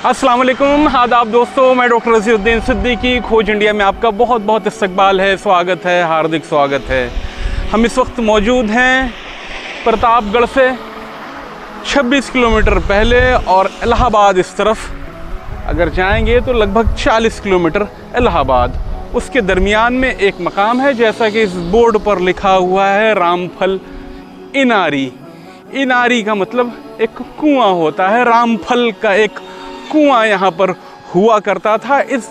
अस्सलाम वालेकुम, आदाब दोस्तों। मैं डॉक्टर रज़ीउद्दीन सिद्दीकी, खोज इंडिया में आपका बहुत बहुत इस्तकबाल है, स्वागत है, हार्दिक स्वागत है। हम इस वक्त मौजूद हैं प्रतापगढ़ से 26 किलोमीटर पहले और इलाहाबाद इस तरफ अगर जाएंगे तो लगभग 40 किलोमीटर इलाहाबाद। उसके दरमियान में एक मकाम है, जैसा कि इस बोर्ड पर लिखा हुआ है, रामफल इनारी। इनारी का मतलब एक कुआं होता है, रामफल का एक कुआं यहाँ पर हुआ करता था। इस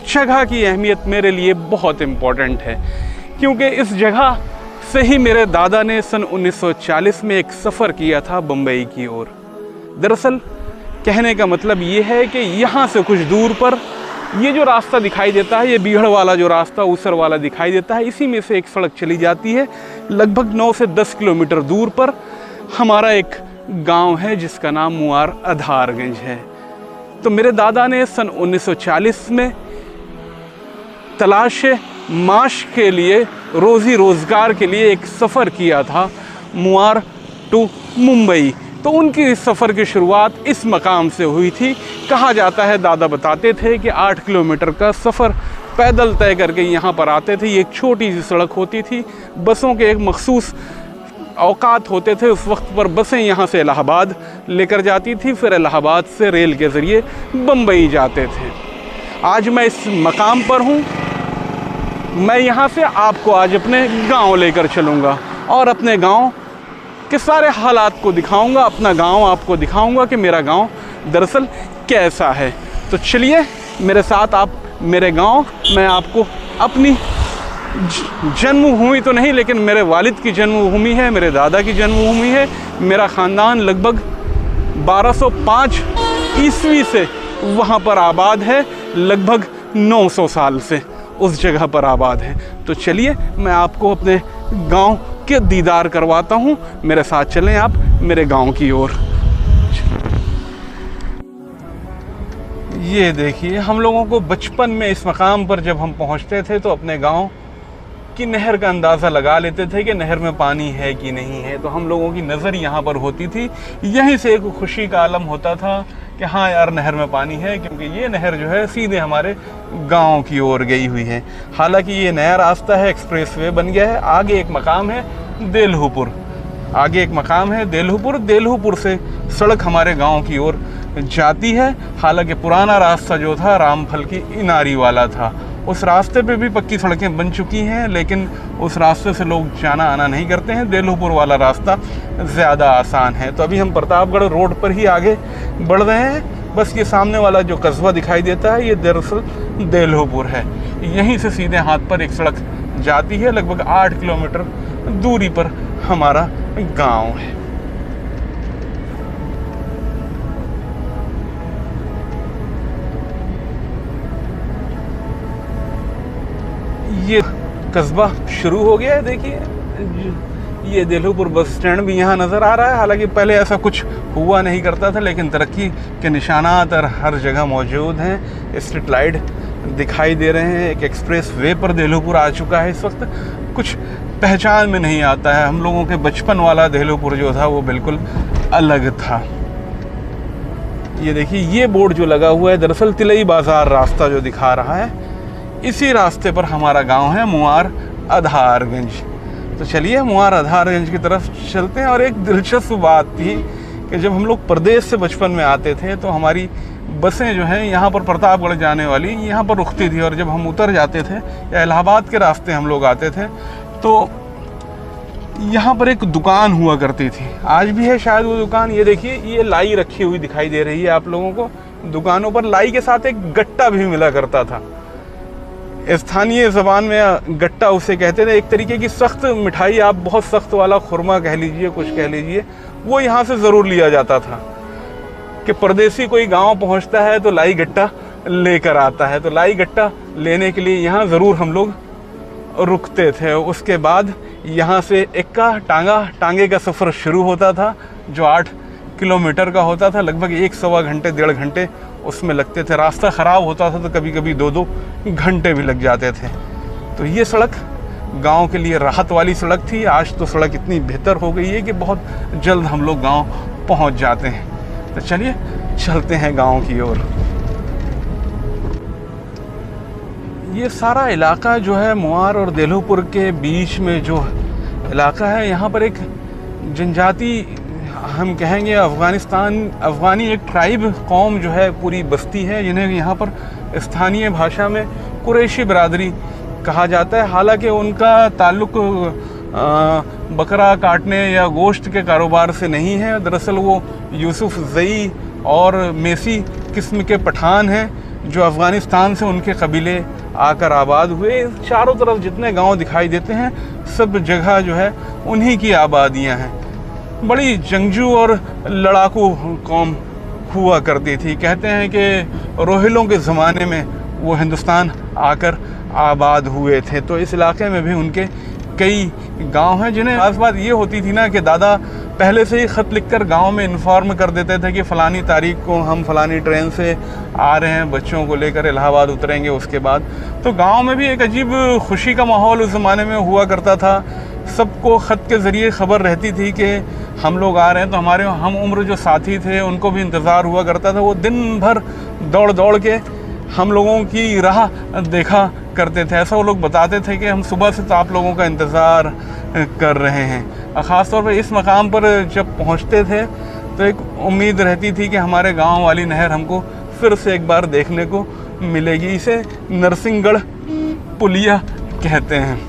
जगह की अहमियत मेरे लिए बहुत इम्पोर्टेंट है, क्योंकि इस जगह से ही मेरे दादा ने सन 1940 में एक सफ़र किया था बम्बई की ओर। दरअसल कहने का मतलब ये है कि यहाँ से कुछ दूर पर ये जो रास्ता दिखाई देता है, ये बीहड़ वाला जो रास्ता ऊसर वाला दिखाई देता है, इसी में से एक सड़क चली जाती है। लगभग 9 से 10 किलोमीटर दूर पर हमारा एक गांव है जिसका नाम मुआर आधारगंज है। तो मेरे दादा ने सन 1940 में तलाश माश के लिए, रोज़ी रोज़गार के लिए एक सफ़र किया था मुआर टू मुंबई। तो उनकी इस सफ़र की शुरुआत इस मकाम से हुई थी। कहा जाता है, दादा बताते थे कि 8 किलोमीटर का सफ़र पैदल तय करके यहाँ पर आते थे। ये एक छोटी सी सड़क होती थी, बसों के एक मखसूस औकात होते थे। उस वक्त पर बसें यहाँ से इलाहाबाद लेकर जाती थी, फिर इलाहाबाद से रेल के ज़रिए बम्बई जाते थे। आज मैं इस मकाम पर हूँ। मैं यहाँ से आपको आज अपने गांव लेकर चलूँगा और अपने गांव के सारे हालात को दिखाऊँगा, अपना गांव आपको दिखाऊँगा कि मेरा गांव दरअसल कैसा है। तो चलिए मेरे साथ आप मेरे गांव, मैं आपको अपनी जन्मभूमि तो नहीं, लेकिन मेरे वालिद की जन्मभूमि है, मेरे दादा की जन्मभूमि है। मेरा ख़ानदान लगभग 1205 ईस्वी से वहाँ पर आबाद है, लगभग 900 साल से उस जगह पर आबाद है। तो चलिए मैं आपको अपने गांव के दीदार करवाता हूँ। मेरे साथ चलें आप मेरे गांव की ओर। ये देखिए, हम लोगों को बचपन में इस मकाम पर जब हम पहुँचते थे तो अपने गांव कि नहर का अंदाज़ा लगा लेते थे कि नहर में पानी है कि नहीं है। तो हम लोगों की नज़र यहाँ पर होती थी। यहीं से एक खुशी का आलम होता था कि हाँ यार, नहर में पानी है, क्योंकि ये नहर जो है सीधे हमारे गांव की ओर गई हुई है। हालांकि ये नया रास्ता है, एक्सप्रेसवे बन गया है। आगे एक मकाम है देलहुपुर, आगे एक मकाम है देलहुपुर। देलहुपुर से सड़क हमारे गाँव की ओर जाती है। हालांकि पुराना रास्ता जो था रामफल की इनारी वाला था। उस रास्ते पे भी पक्की सड़कें बन चुकी हैं, लेकिन उस रास्ते से लोग जाना आना नहीं करते हैं। देलहुपुर वाला रास्ता ज़्यादा आसान है। तो अभी हम प्रतापगढ़ रोड पर ही आगे बढ़ रहे हैं। बस ये सामने वाला जो कस्बा दिखाई देता है, ये दरअसल देलहुपुर है। यहीं से सीधे हाथ पर एक सड़क जाती है, लगभग 8 किलोमीटर दूरी पर हमारा गाँव है। ये कस्बा शुरू हो गया है। देखिए, ये देलहुपुर बस स्टैंड भी यहाँ नज़र आ रहा है। हालांकि पहले ऐसा कुछ हुआ नहीं करता था, लेकिन तरक्की के निशानात और हर जगह मौजूद हैं। स्ट्रीट लाइट दिखाई दे रहे हैं। एक एक्सप्रेस वे पर देलहुपुर आ चुका है। इस वक्त कुछ पहचान में नहीं आता है। हम लोगों के बचपन वाला देलहुपुर जो था वो बिल्कुल अलग था। ये देखिए, ये बोर्ड जो लगा हुआ है, दरअसल तिलई बाज़ार रास्ता जो दिखा रहा है, इसी रास्ते पर हमारा गांव है मुआर आधारगंज। तो चलिए मुआर आधारगंज की तरफ चलते हैं। और एक दिलचस्प बात थी कि जब हम लोग प्रदेश से बचपन में आते थे तो हमारी बसें जो हैं यहाँ पर प्रतापगढ़ जाने वाली यहाँ पर रुकती थी। और जब हम उतर जाते थे या इलाहाबाद के रास्ते हम लोग आते थे तो यहाँ पर एक दुकान हुआ करती थी। आज भी है शायद वो दुकान। ये देखिए, ये लाई रखी हुई दिखाई दे रही है आप लोगों को। दुकानों पर लाई के साथ एक गट्टा भी मिला करता था। स्थानीय ज़बान में गट्टा उसे कहते थे। एक तरीके की सख्त मिठाई, आप बहुत सख्त वाला खुरमा कह लीजिए, कुछ कह लीजिए, वो यहाँ से ज़रूर लिया जाता था कि परदेसी कोई गांव पहुँचता है तो लाई गट्टा लेकर आता है। तो लाई गट्टा लेने के लिए यहाँ ज़रूर हम लोग रुकते थे। उसके बाद यहाँ से इक्का टांगे का सफ़र शुरू होता था, जो 8 किलोमीटर का होता था। लगभग 1-1.25 घंटे, 1.5 घंटे उसमें लगते थे। रास्ता ख़राब होता था तो कभी कभी 2-2 घंटे भी लग जाते थे। तो ये सड़क गांव के लिए राहत वाली सड़क थी। आज तो सड़क इतनी बेहतर हो गई है कि बहुत जल्द हम लोग गांव पहुंच जाते हैं। तो चलिए चलते हैं गांव की ओर। ये सारा इलाका जो है मुआर और देलूपुर के बीच में जो इलाका है, यहाँ पर एक जनजाति, हम कहेंगे अफ़गानी एक ट्राइब कौम जो है पूरी बस्ती है, जिन्हें यहाँ पर स्थानीय भाषा में कुरैशी बिरादरी कहा जाता है। हालांकि उनका ताल्लुक़ बकरा काटने या गोश्त के कारोबार से नहीं है। दरअसल वो यूसुफ ज़ई और मेसी किस्म के पठान हैं जो अफ़गानिस्तान से उनके कबीले आकर आबाद हुए। चारों तरफ जितने गांव दिखाई देते हैं सब जगह जो है उन्हीं की आबादियां हैं। बड़ी जंगजू और लड़ाकू कौम हुआ करती थी। कहते हैं कि रोहिलों के ज़माने में वो हिंदुस्तान आकर आबाद हुए थे। तो इस इलाके में भी उनके कई गांव हैं, जिन्हें खास बात ये होती थी ना कि दादा पहले से ही ख़त लिखकर गांव में इन्फॉर्म कर देते थे कि फ़लानी तारीख को हम फ़लानी ट्रेन से आ रहे हैं, बच्चों को लेकर इलाहाबाद उतरेंगे उसके बाद। तो गांव में भी एक अजीब खुशी का माहौल उस ज़माने में हुआ करता था। सबको ख़त के ज़रिए ख़बर रहती थी कि हम लोग आ रहे हैं। तो हमारे हम उम्र जो साथी थे उनको भी इंतज़ार हुआ करता था। वो दिन भर दौड़ दौड़ के हम लोगों की राह देखा करते थे। ऐसा वो लोग बताते थे कि हम सुबह से तो आप लोगों का इंतज़ार कर रहे हैं। ख़ास तौर पर इस मकाम पर जब पहुंचते थे तो एक उम्मीद रहती थी कि हमारे गांव वाली नहर हमको फिर से एक बार देखने को मिलेगी। इसे नरसिंहगढ़ पुलिया कहते हैं।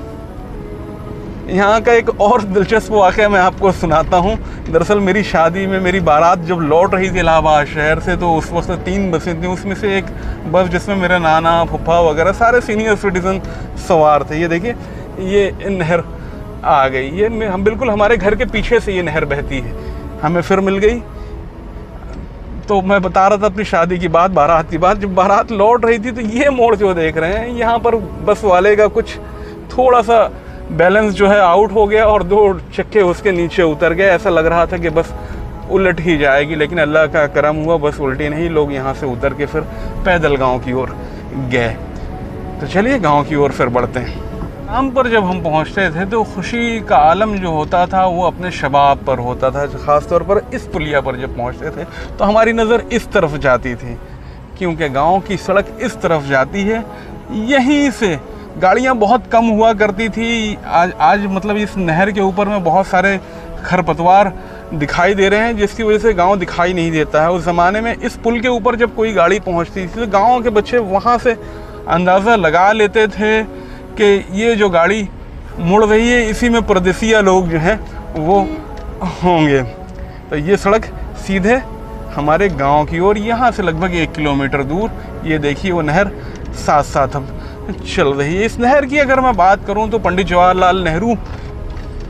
यहाँ का एक और दिलचस्प वाक़या मैं आपको सुनाता हूँ। दरअसल मेरी शादी में मेरी बारात जब लौट रही थी इलाहाबाद शहर से, तो उस वक्त 3 बसें थीं। उसमें से एक बस जिसमें मेरे नाना फूफा वगैरह सारे सीनियर सिटीज़न सवार थे। ये देखिए ये नहर आ गई। ये हम बिल्कुल हमारे घर के पीछे से ये नहर बहती है। हमें फिर मिल गई। तो मैं बता रहा था अपनी शादी की बात, बारात की बात। जब बारात लौट रही थी तो ये मोड़ जो देख रहे हैं, यहाँ पर बस वाले का कुछ थोड़ा सा बैलेंस जो है आउट हो गया और 2 चक्के उसके नीचे उतर गए। ऐसा लग रहा था कि बस उलट ही जाएगी, लेकिन अल्लाह का करम हुआ, बस उल्टी नहीं। लोग यहाँ से उतर के फिर पैदल गांव की ओर गए। तो चलिए गांव की ओर फिर बढ़ते हैं। शाम पर जब हम पहुँचते थे तो खुशी का आलम जो होता था वो अपने शबाब पर होता था। ख़ास तौर पर इस पुलिया पर जब पहुँचते थे तो हमारी नज़र इस तरफ जाती थी, क्योंकि गाँव की सड़क इस तरफ जाती है। यहीं से गाड़ियाँ बहुत कम हुआ करती थी। आज मतलब इस नहर के ऊपर में बहुत सारे खरपतवार दिखाई दे रहे हैं, जिसकी वजह से गांव दिखाई नहीं देता है। उस ज़माने में इस पुल के ऊपर जब कोई गाड़ी पहुंचती थी तो गांव के बच्चे वहां से अंदाज़ा लगा लेते थे कि ये जो गाड़ी मुड़ रही है इसी में परदेसिया लोग जो हैं वो होंगे। तो ये सड़क सीधे हमारे गाँव की ओर, यहाँ से लगभग 1 किलोमीटर दूर ये देखिए वो नहर साथ साथ हम चल रही है। इस नहर की अगर मैं बात करूं तो पंडित जवाहरलाल नेहरू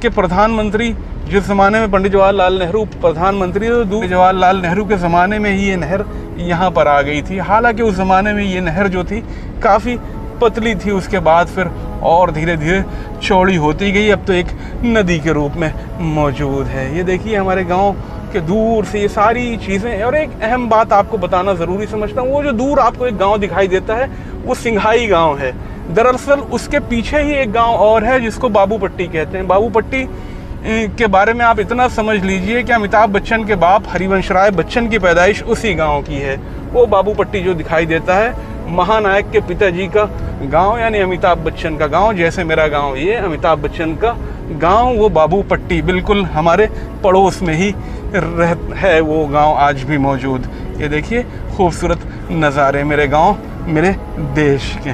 के प्रधानमंत्री, जिस ज़माने में पंडित जवाहरलाल नेहरू प्रधानमंत्री थे, तो जवाहरलाल नेहरू के ज़माने में ही ये नहर यहाँ पर आ गई थी। हालांकि उस ज़माने में ये नहर जो थी काफ़ी पतली थी, उसके बाद फिर और धीरे धीरे चौड़ी होती गई। अब तो एक नदी के रूप में मौजूद है। ये देखिए हमारे गाँव के दूर से ये सारी चीज़ें। और एक अहम बात आपको बताना ज़रूरी समझता हूँ, वो जो दूर आपको एक गाँव दिखाई देता है वो सिंघाई गांव है। दरअसल उसके पीछे ही एक गांव और है जिसको बाबू पट्टी कहते हैं। बाबू पट्टी के बारे में आप इतना समझ लीजिए कि अमिताभ बच्चन के बाप हरिवंश राय बच्चन की पैदाइश उसी गांव की है। वो बाबू पट्टी जो दिखाई देता है महानायक के पिताजी का गांव, यानी अमिताभ बच्चन का गांव। जैसे मेरा गांव ये अमिताभ बच्चन का गांव, वो बाबू पट्टी बिल्कुल हमारे पड़ोस में ही है वो गांव आज भी मौजूद। ये देखिए खूबसूरत नज़ारे मेरे गांव मेरे देश के।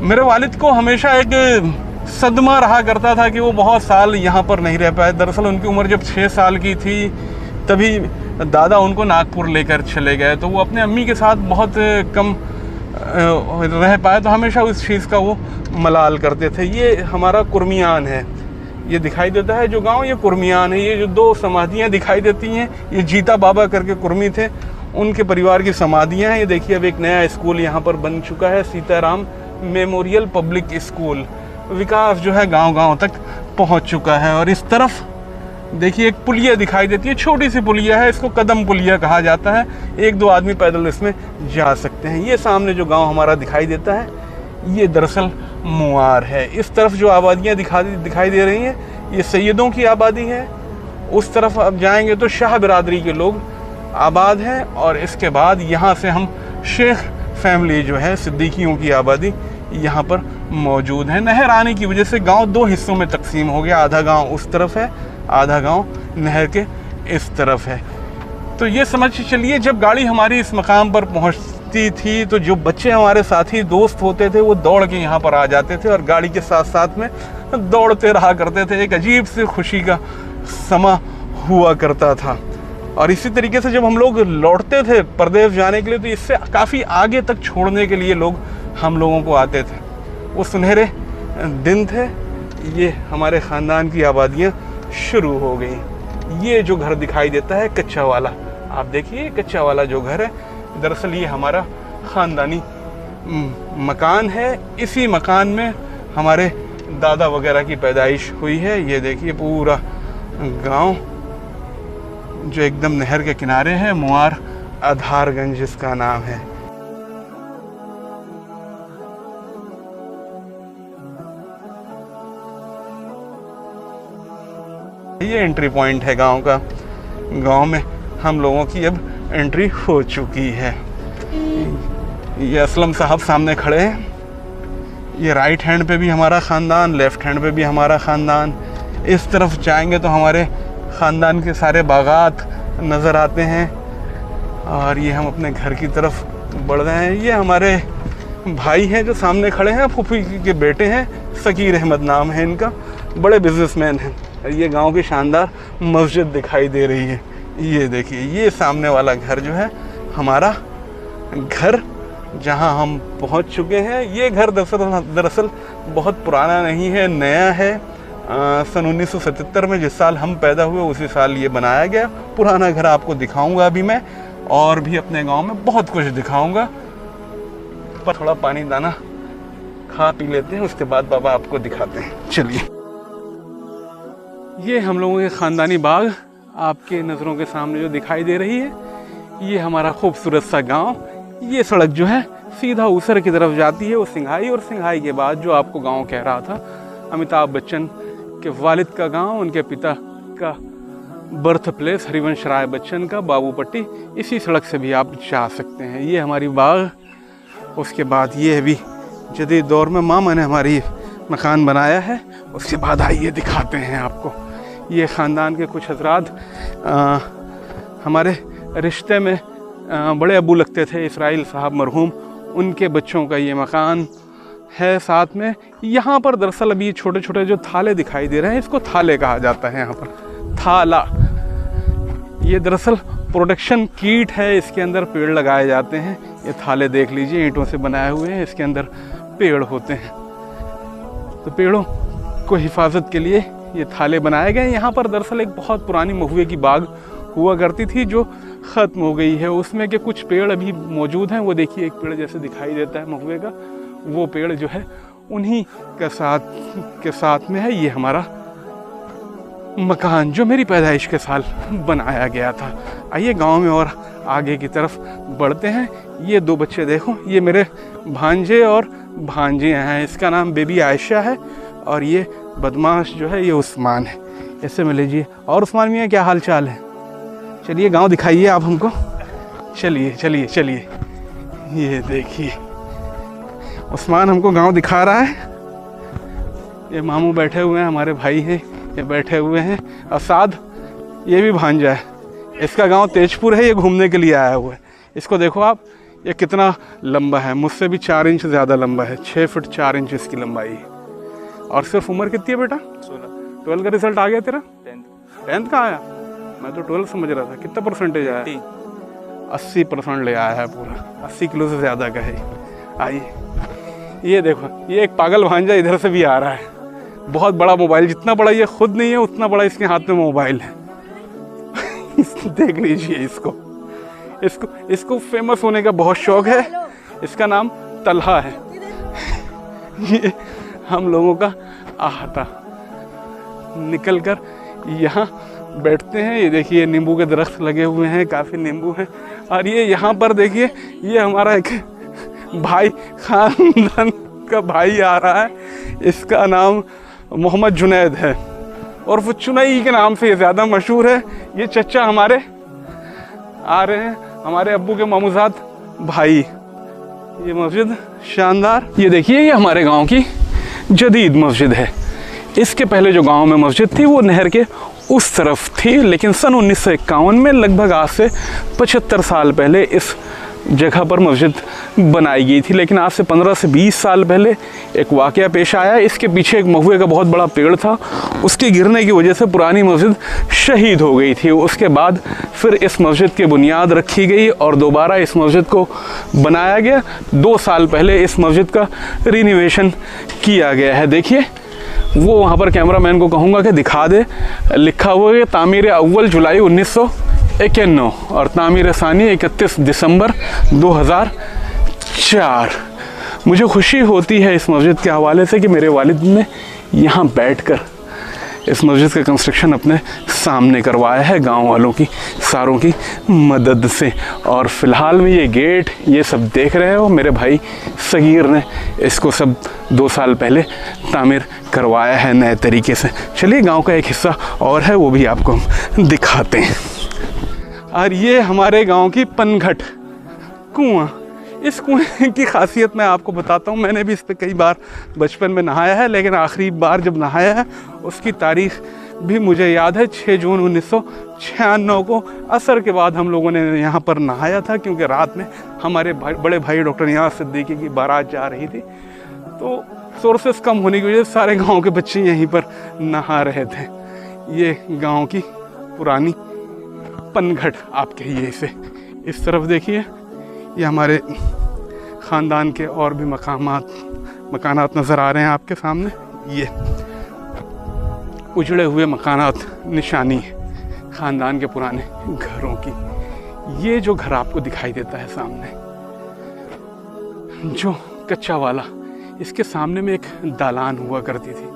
मेरे वालिद को हमेशा एक सदमा रहा करता था कि वो बहुत साल यहाँ पर नहीं रह पाए। दरअसल उनकी उम्र जब 6 साल की थी तभी दादा उनको नागपुर लेकर चले गए, तो वो अपने अम्मी के साथ बहुत कम रह पाए, तो हमेशा उस चीज़ का वो मलाल करते थे। ये हमारा कुर्मियान है, ये दिखाई देता है जो गांव, ये कुर्मियान है। ये जो 2 समाधियाँ दिखाई देती हैं ये जीता बाबा करके कुर्मी थे, उनके परिवार की समाधियाँ हैं। ये देखिए अब एक नया स्कूल यहाँ पर बन चुका है, सीताराम मेमोरियल पब्लिक स्कूल। विकास जो है गांव-गांव तक पहुँच चुका है। और इस तरफ देखिए एक पुलिया दिखाई देती है, छोटी सी पुलिया है, इसको कदम पुलिया कहा जाता है। 1-2 आदमी पैदल इसमें जा सकते हैं। ये सामने जो गांव हमारा दिखाई देता है ये दरअसल मुआर है। इस तरफ जो आबादियाँ दिखाई दे रही हैं ये सैयदों की आबादी है। उस तरफ अब जाएंगे तो शाह बिरादरी के लोग आबाद है। और इसके बाद यहाँ से हम शेख फैमिली जो है, सिद्दीकियों की आबादी यहाँ पर मौजूद है। नहर आने की वजह से गांव दो हिस्सों में तकसीम हो गया, आधा गांव उस तरफ है, आधा गांव नहर के इस तरफ है। तो ये समझ चलिए, जब गाड़ी हमारी इस मकाम पर पहुंचती थी तो जो बच्चे हमारे साथी दोस्त होते थे वो दौड़ के यहाँ पर आ जाते थे और गाड़ी के साथ साथ में दौड़ते रहा करते थे। एक अजीब सी खुशी का समा हुआ करता था। और इसी तरीके से जब हम लोग लौटते थे परदेश जाने के लिए तो इससे काफ़ी आगे तक छोड़ने के लिए लोग हम लोगों को आते थे। वो सुनहरे दिन थे। ये हमारे ख़ानदान की आबादियाँ शुरू हो गई। ये जो घर दिखाई देता है कच्चा वाला, आप देखिए कच्चा वाला जो घर है, दरअसल ये हमारा ख़ानदानी मकान है। इसी मकान में हमारे दादा वगैरह की पैदाइश हुई है। ये देखिए पूरा गांव जो एकदम नहर के किनारे है, मुआर आधारगंज इसका नाम है। ये एंट्री पॉइंट है गांव का। गांव में हम लोगों की अब एंट्री हो चुकी है। ये असलम साहब सामने खड़े हैं। ये राइट हैंड पे भी हमारा ख़ानदान, लेफ़्ट हैंड पे भी हमारा ख़ानदान। इस तरफ जाएंगे तो हमारे ख़ानदान के सारे बागात नज़र आते हैं। और ये हम अपने घर की तरफ बढ़ रहे हैं। ये हमारे भाई हैं जो सामने खड़े हैं, फूफी के बेटे हैं, सकीर अहमद नाम है इनका, बड़े बिजनेसमैन हैं। ये गांव की शानदार मस्जिद दिखाई दे रही है। ये देखिए, ये सामने वाला घर जो है हमारा घर, जहां हम पहुंच चुके हैं। ये घर दरअसल बहुत पुराना नहीं है, नया है। सन 1977 में जिस साल हम पैदा हुए उसी साल ये बनाया गया। पुराना घर आपको दिखाऊंगा अभी मैं, और भी अपने गांव में बहुत कुछ दिखाऊंगा। पर थोड़ा पानी दाना खा पी लेते हैं, उसके बाद बाबा आपको दिखाते हैं। चलिए, ये हम लोगों के ख़ानदानी बाग आपके नज़रों के सामने जो दिखाई दे रही है, ये हमारा खूबसूरत सा गांव। ये सड़क जो है सीधा ऊसर की तरफ जाती है, वो सिंघाई, और सिंघाई के बाद जो आपको गांव कह रहा था, अमिताभ बच्चन के वालिद का गांव, उनके पिता का बर्थ प्लेस हरिवंश राय बच्चन का, बाबूपट्टी, इसी सड़क से भी आप जा सकते हैं। ये हमारी बाग। उसके बाद ये भी जदीद दौर में मामा ने हमारी मकान बनाया है। उसके बाद आइए दिखाते हैं आपको। ये ख़ानदान के कुछ हजरात हमारे रिश्ते में बड़े अबू लगते थे, इसराइल साहब मरहूम, उनके बच्चों का ये मकान है साथ में। यहाँ पर दरअसल अभी छोटे छोटे जो थाले दिखाई दे रहे हैं, इसको थाले कहा जाता है। यहाँ पर थाला, ये दरअसल प्रोडक्शन कीट है, इसके अंदर पेड़ लगाए जाते हैं। ये थाले देख लीजिए, ईंटों से बनाए हुए हैं, इसके अंदर पेड़ होते हैं। तो पेड़ों को हिफाजत के लिए ये थाले बनाए गए। यहाँ पर दरअसल एक बहुत पुरानी महुए की बाग हुआ करती थी जो ख़त्म हो गई है। उसमें के कुछ पेड़ अभी मौजूद हैं। वो देखिए, एक पेड़ जैसे दिखाई देता है महुए का, वो पेड़ जो है उन्हीं के साथ में है। ये हमारा मकान जो मेरी पैदाइश के साल बनाया गया था। आइए गांव में और आगे की तरफ बढ़ते हैं। ये दो बच्चे देखो, ये मेरे भांजे और भांजे हैं। इसका नाम बेबी आयशा है और ये बदमाश जो है ये उस्मान है। ऐसे में लीजिए। और उस्मान मियाँ, क्या हाल चाल है? चलिए गांव दिखाइए आप हमको। चलिए चलिए चलिए। ये देखिए, उस्मान हमको गांव दिखा रहा है। ये मामू बैठे हुए हैं, हमारे भाई हैं, ये बैठे हुए हैं। असाद, ये भी भांजा है। इसका गांव तेजपुर है, ये घूमने के लिए आया हुआ है। इसको देखो आप, ये कितना लंबा है, मुझसे भी 4 इंच ज़्यादा लंबा है। 6 फुट 4 इंच इसकी लंबाई है। और सिर्फ उम्र कितनी है बेटा? 16। 12 का रिजल्ट आ गया तेरा? 10th का आया? मैं तो 12 समझ रहा था। कितना परसेंटेज आया? 80% ले आया है पूरा। 80 किलो से ज़्यादा का है। आइए, ये देखो, ये एक पागल भांजा इधर से भी आ रहा है। बहुत बड़ा मोबाइल, जितना बड़ा ये खुद नहीं है उतना बड़ा इसके हाथ में मोबाइल है। देख लीजिए इसको फेमस होने का बहुत शौक है। इसका नाम तलहा है। ये हम लोगों का आहता। निकल कर यहाँ बैठते हैं। ये देखिए, नींबू के दरख्त लगे हुए हैं, काफ़ी नींबू हैं। और ये यहाँ पर देखिए, ये हमारा एक भाई, खानदान का भाई आ रहा है। इसका नाम मोहम्मद जुनैद है और वो चुनई के नाम से ज़्यादा मशहूर है। ये चचा हमारे आ रहे हैं हमारे अब्बू के मामूजाद भाई। ये मस्जिद शानदार, ये देखिए ये हमारे गांव की जदीद मस्जिद है। इसके पहले जो गांव में मस्जिद थी वो नहर के उस तरफ थी, लेकिन सन 1951 में लगभग आज से 75 साल पहले इस जगह पर मस्जिद बनाई गई थी। लेकिन आज से 15 से 20 साल पहले एक वाक़या पेश आया। इसके पीछे एक महुए का बहुत बड़ा पेड़ था, उसके गिरने की वजह से पुरानी मस्जिद शहीद हो गई थी। उसके बाद फिर इस मस्जिद की बुनियाद रखी गई और दोबारा इस मस्जिद को बनाया गया। 2 साल पहले इस मस्जिद का रिनोवेशन किया गया है। देखिए वो वहाँ पर कैमरामैन को कहूँगा कि दिखा दे, लिखा हुआ है तामीर अव्वल जुलाई 1991 और तामीर सानी 31 दिसंबर 2004। मुझे खुशी होती है इस मस्जिद के हवाले से कि मेरे वालिद ने यहाँ बैठकर इस मस्जिद का कंस्ट्रक्शन अपने सामने करवाया है गांव वालों की सारों की मदद से। और फ़िलहाल में ये गेट ये सब देख रहे हो, मेरे भाई सगीर ने इसको सब 2 साल पहले तामीर करवाया है नए तरीके से। चलिए गांव का एक हिस्सा और है वो भी आपको हम दिखाते हैं। और ये हमारे गांव की पनघट कुआं। इस कुएं की खासियत मैं आपको बताता हूँ। मैंने भी इस पर कई बार बचपन में नहाया है, लेकिन आखिरी बार जब नहाया है उसकी तारीख भी मुझे याद है, 6 जून 1996 को असर के बाद हम लोगों ने यहाँ पर नहाया था, क्योंकि रात में हमारे बड़े भाई डॉक्टर नियाज़ सिद्दीकी की बारात जा रही थी। तो सोर्सेस कम होने की वजह से सारे गाँव के बच्चे यहीं पर नहा रहे थे। ये गाँव की पुरानी पनघट आप कहिए इसे। इस तरफ देखिए ये हमारे ख़ानदान के और भी मकानात नज़र आ रहे हैं आपके सामने। ये उजड़े हुए मकानात निशानी है ख़ानदान के पुराने घरों की। ये जो घर आपको दिखाई देता है सामने, जो कच्चा वाला, इसके सामने में एक दालान हुआ करती थी।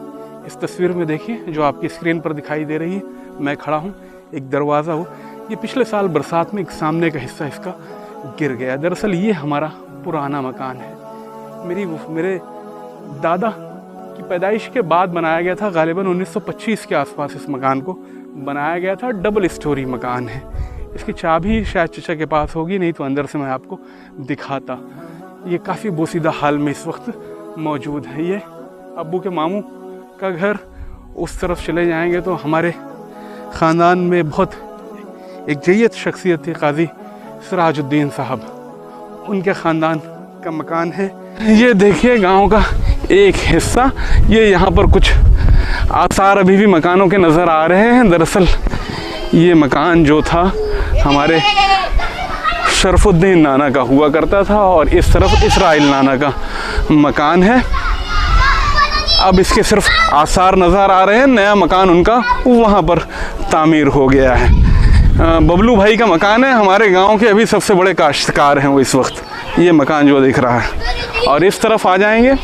इस तस्वीर में देखिए जो आपकी स्क्रीन पर दिखाई दे रही है, मैं खड़ा हूँ, एक दरवाज़ा हो। ये पिछले साल बरसात में एक सामने का हिस्सा इसका गिर गया। दरअसल ये हमारा पुराना मकान है। मेरे दादा की पैदाइश के बाद बनाया गया था, गालिबन 1925 के आसपास इस मकान को बनाया गया था। डबल स्टोरी मकान है। इसकी चाबी शायद चचा के पास होगी, नहीं तो अंदर से मैं आपको दिखाता। ये काफ़ी बोसीदा हाल में इस वक्त मौजूद है। ये अब्बू के मामू का घर। उस तरफ चले जाएंगे तो हमारे ख़ानदान में बहुत एक जय्यद शख्सियत थी, काजी सिराजुद्दीन साहब, उनके ख़ानदान का मकान है। ये देखिए गांव का एक हिस्सा। ये यहाँ पर कुछ आसार अभी भी मकानों के नज़र आ रहे हैं। दरअसल ये मकान जो था हमारे शरफुद्दीन नाना का हुआ करता था और इस तरफ इसराइल नाना का मकान है। अब इसके सिर्फ आसार नज़र आ रहे हैं। नया मकान उनका वहाँ पर तामीर हो गया है। बबलू भाई का मकान है, हमारे गांव के अभी सबसे बड़े काश्तकार हैं वो इस वक्त। ये मकान जो दिख रहा है। और इस तरफ आ जाएंगे,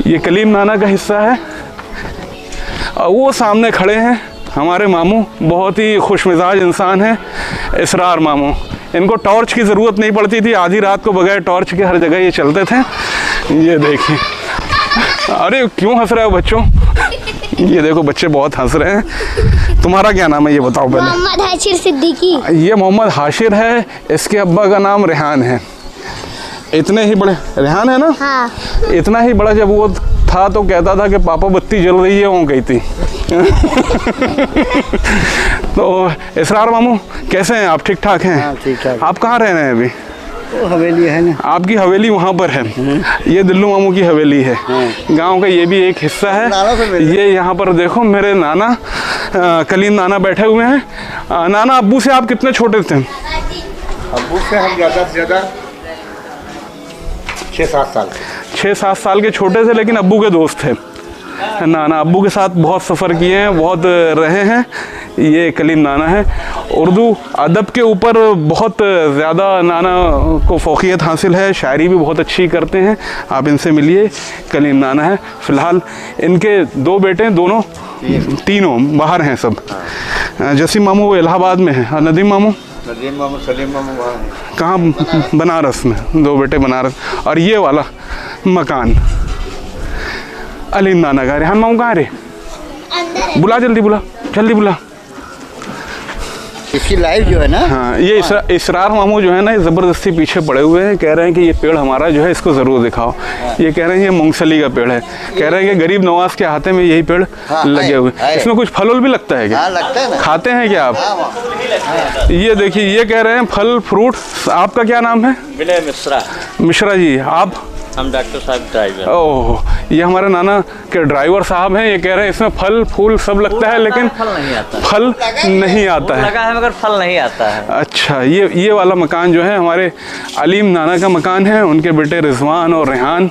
ये कलीम नाना का हिस्सा है। और वो सामने खड़े हैं हमारे मामू, बहुत ही खुशमिजाज इंसान हैं, इसरार मामू। इनको टॉर्च की ज़रूरत नहीं पड़ती थी, आधी रात को बगैर टॉर्च के हर जगह ये चलते थे। ये देखिए, अरे क्यों हंस रहे हो बच्चों? ये देखो बच्चे बहुत हंस रहे हैं। तुम्हारा क्या नाम है ये बताओ पहले? मोहम्मद हाशिर सिद्दीकी। ये मोहम्मद हाशिर है, इसके अब्बा का नाम रेहान है। इतने ही बड़े रेहान है ना? हाँ। इतना ही बड़ा जब वो था तो कहता था कि पापा बत्ती जल रही है, वो गई थी। तो इसरार मामू कैसे हैं आप? ठीक ठाक हैं? हाँ, ठीक ठाक। आप कहाँ रह रहे हैं अभी? वो हवेली है ना, आपकी हवेली वहाँ पर है। ये दिल्लू मामू की हवेली है। गांव का ये भी एक हिस्सा है। ये यहाँ पर देखो मेरे नाना कलीम नाना बैठे हुए हैं। नाना अब्बू से आप कितने छोटे थे? अब्बू से हम ज़्यादा से ज़्यादा 6-7 साल। 6-7 साल के छोटे थे, लेकिन अब्बू के दोस्त थे। नाना अब्बू के साथ बहुत सफ़र किए हैं, बहुत रहे हैं। ये कलीम नाना है। उर्दू अदब के ऊपर बहुत ज़्यादा नाना को फ़ौक़ियत हासिल है, शायरी भी बहुत अच्छी करते हैं। आप इनसे मिलिए, कलीम नाना है। फ़िलहाल इनके 2 बेटे, दोनों तीनों बाहर हैं सब। जसीम मामू वो इलाहाबाद में है और नदीम मामू सलीम मामू कहाँ? बनारस में। 2 बेटे बनारस। और ये वाला मकान अलीम नाना का। रेहान मामू कहाँ रे? बुला जल्दी, बुला जल्दी बुला। इसकी लाइफ जो है ना। हाँ, ये इसरार मामू जो है ना, ज़बरदस्ती पीछे पड़े हुए हैं। कह रहे हैं कि ये पेड़ हमारा जो है, इसको ज़रूर दिखाओ। ये कह रहे हैं ये मूंगफली का पेड़ है। कह रहे हैं कि गरीब नवाज के हाथे में यही पेड़ लगे हुए। इसमें कुछ फल भी लगता है क्या? लगता है ना। खाते हैं क्या आप? ये देखिए, ये कह रहे हैं फल फ्रूट। आपका क्या नाम है? विनय मिश्रा। मिश्रा जी, आप? हम डॉक्टर साहब ड्राइवर। ओह, ये हमारे नाना के ड्राइवर साहब हैं। ये कह रहे हैं इसमें फल फूल सब लगता है, लेकिन फल नहीं आता। फल नहीं आता है। लगा है मगर फल नहीं आता है। अच्छा, ये वाला मकान जो है हमारे अलीम नाना का मकान है। उनके बेटे रिजवान और रेहान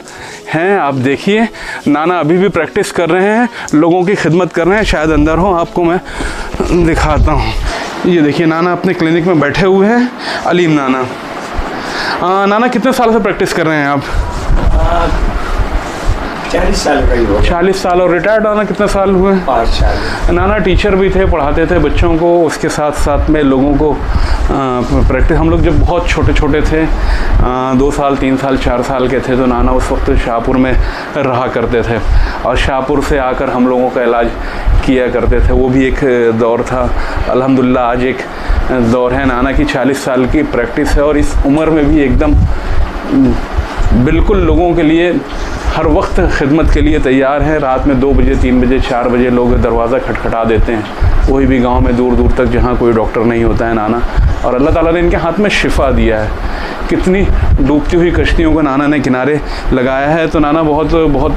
हैं। आप देखिए, नाना अभी भी प्रैक्टिस कर रहे हैं, लोगों की खिदमत कर रहे हैं। शायद अंदर हो, आपको मैं दिखाता हूँ। ये देखिए, नाना अपने क्लिनिक में बैठे हुए हैं, अलीम नाना। नाना, कितने साल से प्रैक्टिस कर रहे हैं आप? 40 साल का ही हो। 40 साल। और रिटायर्ड नाना कितने साल हुए? 5 साल। नाना टीचर भी थे, पढ़ाते थे बच्चों को, उसके साथ साथ में लोगों को प्रैक्टिस। हम लोग जब बहुत छोटे छोटे थे, 2 साल 3 साल 4 साल के थे, तो नाना उस वक्त शाहपुर में रहा करते थे और शाहपुर से आकर हम लोगों का इलाज किया करते थे। वो भी एक दौर था। अल्हम्दुलिल्लाह आज एक दौर है। नाना की 40 साल की प्रैक्टिस है और इस उम्र में भी एकदम बिल्कुल लोगों के लिए हर वक्त खिदमत के लिए तैयार है। रात में 2 बजे 3 बजे 4 बजे लोग दरवाज़ा खटखटा देते हैं, वही भी गांव में दूर दूर तक जहां कोई डॉक्टर नहीं होता है नाना। और अल्लाह ताला ने इनके हाथ में शिफा दिया है। कितनी डूबती हुई कश्तियों को नाना ने किनारे लगाया है। तो नाना, बहुत बहुत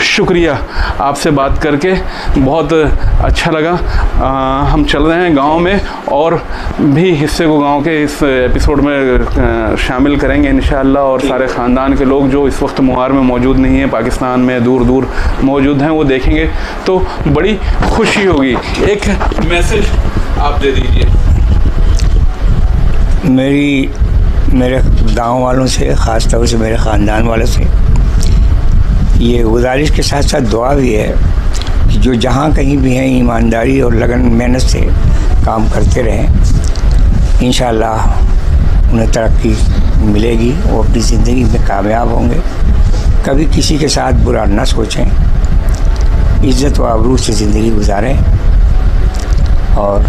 शुक्रिया, आपसे बात करके बहुत अच्छा लगा। हम चल रहे हैं गांव में, और भी हिस्से को गांव के इस एपिसोड में शामिल करेंगे इंशाअल्लाह। और सारे ख़ानदान के लोग जो इस वक्त मुहार में मौजूद नहीं हैं, पाकिस्तान में दूर दूर मौजूद हैं, वो देखेंगे तो बड़ी खुशी होगी। एक मैसेज आप दे दीजिए। मेरे गांव वालों से, ख़ास तौर से मेरे ख़ानदान वालों से ये गुजारिश के साथ साथ दुआ भी है कि जो जहाँ कहीं भी हैं, ईमानदारी और लगन मेहनत से काम करते रहें। इंशाअल्लाह उन्हें तरक्की मिलेगी, वो अपनी ज़िंदगी में कामयाब होंगे। कभी किसी के साथ बुरा न सोचें, इज़्ज़त व आबरू से ज़िंदगी गुजारें और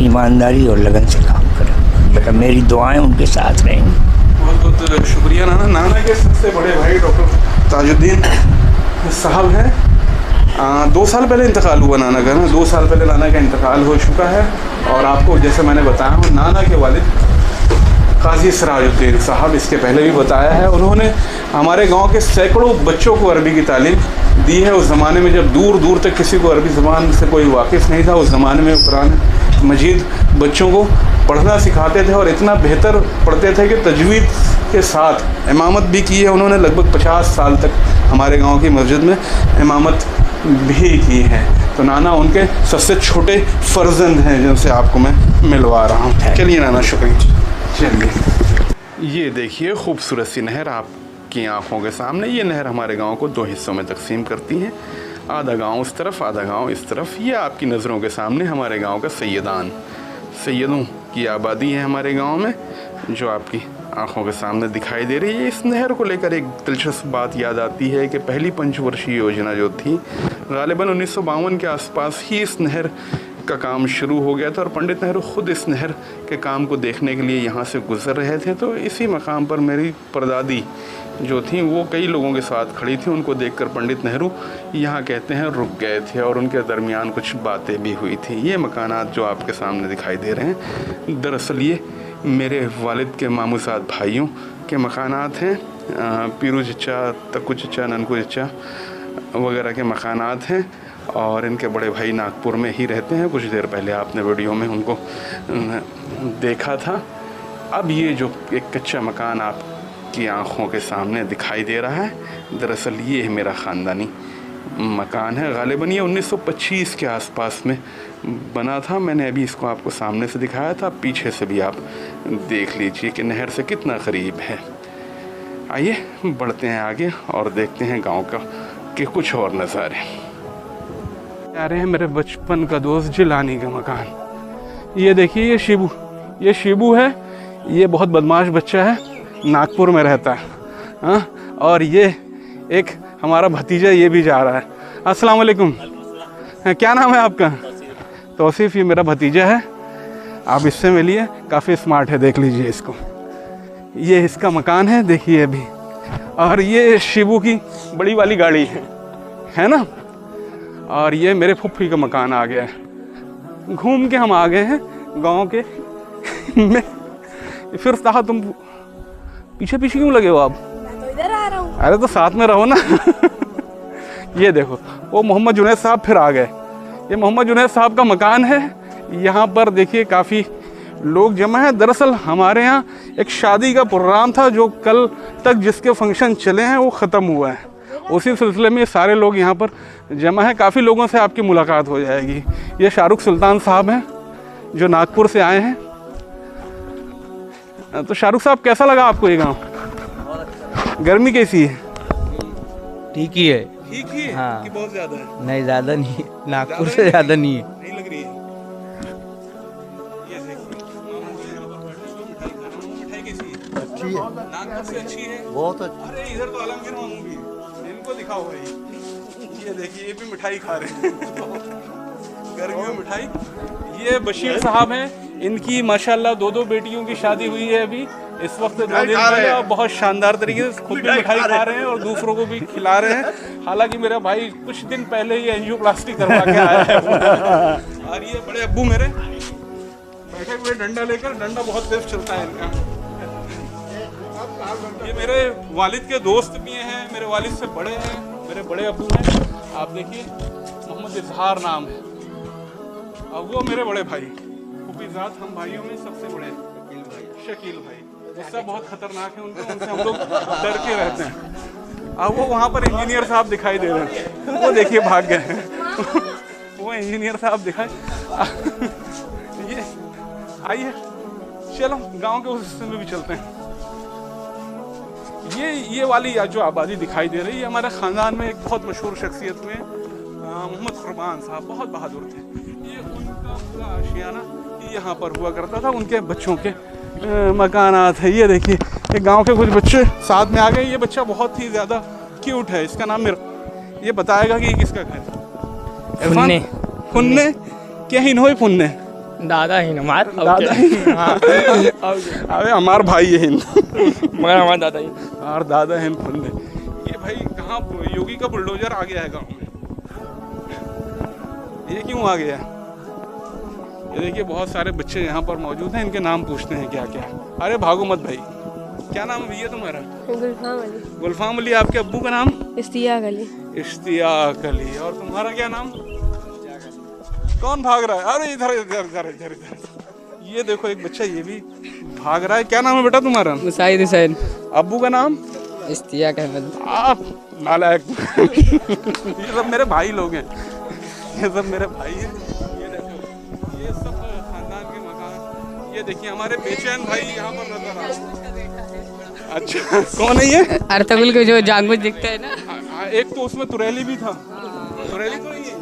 ईमानदारी और लगन से काम करें। बेटा, मेरी दुआएं उनके साथ रहेंगी। बहुत बहुत शुक्रिया नाना। नाना के सबसे बड़े भाई डॉक्टर ताजुद्दीन साहब हैं। 2 साल पहले इंतकाल हुआ नाना का ना, 2 साल पहले नाना का इंतकाल हो चुका है। और आपको जैसे मैंने बताया, नाना के वालिद काजी सिराजुद्दीन साहब, इसके पहले भी बताया है, उन्होंने हमारे गांव के सैकड़ों बच्चों को अरबी की तालीम दी है। उस ज़माने में जब दूर दूर तक किसी को अरबी ज़बान से कोई वाकिफ़ नहीं था, उस ज़माने में कुरान मजीद बच्चों को पढ़ना सिखाते थे और इतना बेहतर पढ़ते थे कि तजवीद के साथ इमामत भी की है उन्होंने। लगभग 50 साल तक हमारे गांव की मस्जिद में इमामत भी की है। तो नाना उनके सबसे छोटे फर्जंद हैं, जिनसे आपको मैं मिलवा रहा हूँ। चलिए नाना, शुक्रिया। चलिए, ये देखिए खूबसूरत सी नहर आपकी आँखों के सामने। ये नहर हमारे गाँव को 2 हिस्सों में तकसीम करती है, आधा गांव उस तरफ, आधा गांव इस तरफ। ये आपकी नज़रों के सामने हमारे गांव का सैयदों की आबादी है हमारे गांव में, जो आपकी आंखों के सामने दिखाई दे रही है। इस नहर को लेकर एक दिलचस्प बात याद आती है कि पहली पंचवर्षीय योजना जो थी, गालिबन 1952 के आसपास ही इस नहर का काम शुरू हो गया था। और पंडित नेहरू ख़ुद इस नहर के काम को देखने के लिए यहाँ से गुज़र रहे थे। तो इसी मकाम पर मेरी परदादी जो थी, वो कई लोगों के साथ खड़ी थी। उनको देखकर पंडित नेहरू यहाँ कहते हैं रुक गए थे और उनके दरमियान कुछ बातें भी हुई थी। ये मकानात जो आपके सामने दिखाई दे रहे हैं, दरअसल ये मेरे वालिद के मामूज़ाद भाइयों के मकानात हैं। पीरू चचा, तक्कू चचा, ननकू चचा वगैरह के मकानात हैं। और इनके बड़े भाई नागपुर में ही रहते हैं। कुछ देर पहले आपने वीडियो में उनको देखा था। अब ये जो एक कच्चा मकान आपकी आंखों के सामने दिखाई दे रहा है, दरअसल ये मेरा ख़ानदानी मकान है। गालिबन ये 1925 के आसपास में बना था। मैंने अभी इसको आपको सामने से दिखाया था, पीछे से भी आप देख लीजिए कि नहर से कितना करीब है। आइए बढ़ते हैं आगे और देखते हैं गांव का के कुछ और नज़ारे। आ रहे हैं मेरे बचपन का दोस्त जिलानी का मकान। ये देखिए, ये शिबू है। ये बहुत बदमाश बच्चा है, नागपुर में रहता है। हाँ, और ये एक हमारा भतीजा ये भी जा रहा है। अस्सलाम वालेकुम। क्या नाम है आपका? तौसीफ़। ये मेरा भतीजा है। आप इससे मिलिए, काफ़ी स्मार्ट है, देख लीजिए इसको। ये इसका मकान है, देखिए अभी। और ये शिबू की बड़ी वाली गाड़ी है ना। और ये मेरे फुफ्फी का मकान आ गया है। घूम के हम आ गए हैं गांव के में। फिर कहा तुम पीछे पीछे क्यों लगे हो आप? मैं तो इधर आ रहा हूँ। अरे तो साथ में रहो ना। ये देखो वो मोहम्मद जुनैद साहब फिर आ गए। ये मोहम्मद जुनैद साहब का मकान है। यहाँ पर देखिए काफ़ी लोग जमा है। दरअसल हमारे यहाँ एक शादी का प्रोग्राम था जो कल तक जिसके फंक्शन चले हैं वो ख़त्म हुआ है। उसी सिलसिले में सारे लोग यहाँ पर जमा है। काफ़ी लोगों से आपकी मुलाकात हो जाएगी। ये शाहरुख सुल्तान साहब हैं जो नागपुर से आए हैं। तो शाहरुख साहब कैसा लगा आपको ये गाँव? गर्मी कैसी है? ठीक ही है। ठीक ही है हाँ। कि बहुत ज़्यादा है? नहीं, ज़्यादा नहीं है, नागपुर से ज़्यादा नहीं है। नहीं लग रही है। ये देखिए मामू यहाँ पर बैठे हुए मिठाई खा रहे हैं। मिठाई कैसी है? अच्छी है, नागपुर से अच्छी है। बहुत अच्छी। अरे इधर तो आलमगीर मामू भी है। इनको दिखाओ भाई। ये देखिए ये भी मिठाई खा रहे हैं। गर्मी में मिठाई। ये बशीर साहब हैं। इनकी माशाल्लाह 2 बेटियों की शादी हुई है अभी इस वक्त 2 दिन पहले, और बहुत शानदार तरीके से खुद भी मिठाई खा रहे हैं और दूसरों को भी खिला रहे हैं। हालांकि मेरा भाई कुछ दिन पहले ही एंजियोप्लास्टी करवा के आया है। और ये बड़े अब्बू मेरे बैठे हुए डंडा लेकर, डंडा बहुत तेज चलता है इनका। ये मेरे वालिद के दोस्त भी हैं, मेरे वालिद से बड़े हैं, मेरे बड़े अब्बू हैं। आप देखिए मोहम्मद इजहार नाम है। अब वो मेरे बड़े भाई फूफीजात, हम भाइयों में सबसे बड़े शकील भाई। गुस्सा बहुत खतरनाक है उनका, उनसे हम लोग डर के रहते हैं। अब वो वहाँ पर इंजीनियर साहब दिखाई दे रहे हैं। वो देखिए भाग गए। वो इंजीनियर साहब दिखाई। ये आइए चलो गांव के उस हिस्से में भी चलते हैं। ये वाली जो आबादी दिखाई दे रही है, हमारे ख़ानदान में एक बहुत मशहूर शख्सियत हुए मोहम्मद कुर्बान साहब, बहुत बहादुर थे। ये उनका पूरा आशियाना यहाँ पर हुआ करता था। उनके बच्चों के मकानात है। ये देखिए ये गांव के कुछ बच्चे साथ में आ गए। ये बच्चा बहुत ही ज़्यादा क्यूट है। इसका नाम मेरा, ये बताएगा कि ये किसका घर है। फुन्ने। फुन्ने क्या ही नोई फुन्ने? दादा ही हमार दादा ही। अबे हमार भाई है हिंद, मगर हमारा दादा ही। और दादा है फुन्ने। ये भाई कहाँ योगी का बुलडोजर आ गया है गाँव में। ये क्यों आ गया? ये देखिए बहुत सारे बच्चे यहाँ पर मौजूद हैं। इनके नाम पूछते हैं क्या क्या। अरे भागो मत भाई। क्या नाम है भैया तुम्हारा? गुलफाम अली। गुलफाम अली। आपके अब्बू का नाम? इश्तियाक अली। इश्तियाक अली। और तुम्हारा क्या नाम? कौन भाग रहा है? अरे इधर इधर इधर इधर इधर। ये देखो एक बच्चा ये भी भाग रहा है। क्या नाम है बेटा तुम्हारा? मुसाहिद हुसैन। अब्बू का नाम? इश्तियाक अहमद। आप नालायक। ये सब मेरे भाई लोग हैं। ये सब मेरे भाई हैं। ये देखो ये सब खानदान के मकान। ये देखिए हमारे बेचैन भाई यहाँ पर नजर आ रहे हैं। अच्छा कौन है ये? अर्तगुल के जो जानबूझ दिखता है ना, एक तो उसमें तुरैली भी था। तुरैली तो नहीं है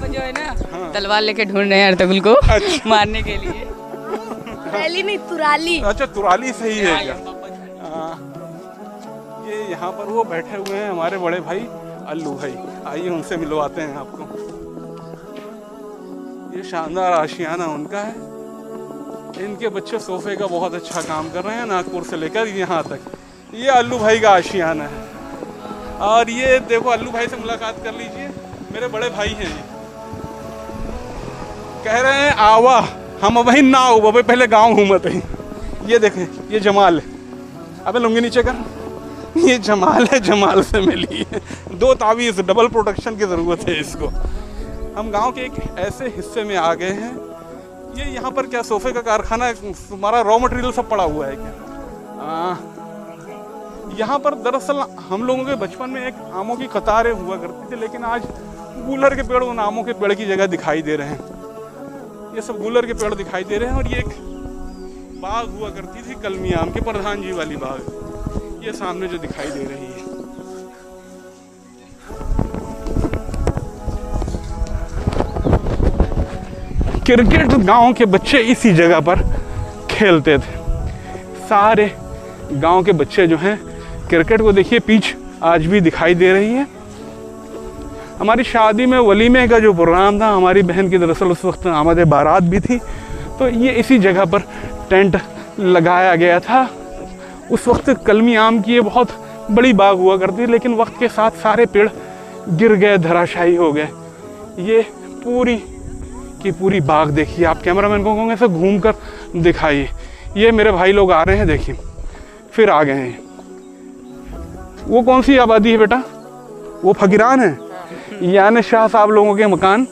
जो है ना, तलवार लेके ढूंढ रहे हैं अर्तगुल को मारने के लिए। तुराली नहीं, तुराली। अच्छा तुराली सही है क्या? ये यहाँ पर वो बैठे हुए हैं हमारे बड़े भाई अल्लू भाई। आइए उनसे मिलवाते हैं आपको। ये शानदार आशियाना उनका है। इनके बच्चे सोफे का बहुत अच्छा काम कर रहे हैं नागपुर से लेकर यहाँ तक। ये अल्लू भाई का आशियाना है। और ये देखो अल्लू भाई से मुलाकात कर लीजिए, मेरे बड़े भाई हैं। ये कह रहे हैं आवा हम वही ना हो भाई, पहले गाँव घूमते हैं। ये देखें ये जमाल है। अबे लुंगी नीचे कर। ये जमाल है, जमाल से मिली है। 2 तावीज़, डबल प्रोटेक्शन की ज़रूरत है इसको। हम गांव के एक ऐसे हिस्से में आ गए हैं। ये यहाँ पर क्या सोफे का कारखाना है? तुम्हारा रॉ मटेरियल सब पड़ा हुआ है क्या? यहाँ पर दरअसल हम लोगों के बचपन में एक आमों की कतारें हुआ करती थी, लेकिन आज गूलर के पेड़ उन आमों के पेड़ की जगह दिखाई दे रहे हैं। ये सब गूलर के पेड़ दिखाई दे रहे हैं। और ये एक बाग हुआ करती थी कलमी आम के, प्रधान जी वाली बाग। ये सामने जो दिखाई दे रही है। क्रिकेट गांव के बच्चे इसी जगह पर खेलते थे। सारे गांव के बच्चे जो हैं क्रिकेट को देखिए पिच आज भी दिखाई दे रही है। हमारी शादी में वलीमे का जो प्रोग्राम था, हमारी बहन की दरअसल उस वक्त आमद बारात भी थी। तो ये इसी जगह पर टेंट लगाया गया था। उस वक्त कलमी आम की ये बहुत बड़ी बाग हुआ करती, लेकिन वक्त के साथ सारे पेड़ गिर गए, धराशायी हो गए। ये पूरी की पूरी बाग देखिए, आप कैमरामैन को कहूँगे ऐसे घूम कर दिखाइए। ये मेरे भाई लोग आ रहे हैं, देखिए फिर आ गए हैं। वो कौन सी आबादी है बेटा? वो फकीरान है, यानी शाह साहब लोगों के मकान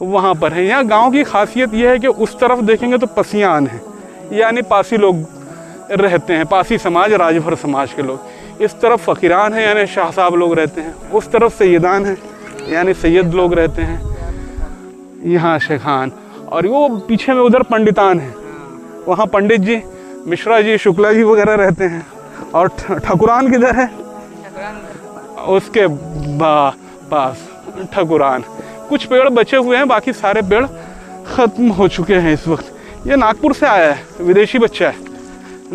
वहाँ पर है। यहाँ गांव की खासियत यह है कि उस तरफ देखेंगे तो पसियान है, यानी पासी लोग रहते हैं, पासी समाज, राजभर समाज के लोग। इस तरफ फ़कीरान है, यानी शाह साहब लोग रहते हैं। उस तरफ सैयदान है, यानी सैयद लोग रहते हैं। यहाँ शेखान, और वो पीछे में उधर पंडितान है, वहाँ पंडित जी, मिश्रा जी, शुक्ला जी वगैरह रहते हैं। और ठकुरान किधर है? उसके पास ठकुरान। कुछ पेड़ बचे हुए हैं, बाकी सारे पेड़ ख़त्म हो चुके हैं इस वक्त। ये नागपुर से आया है, विदेशी बच्चा है,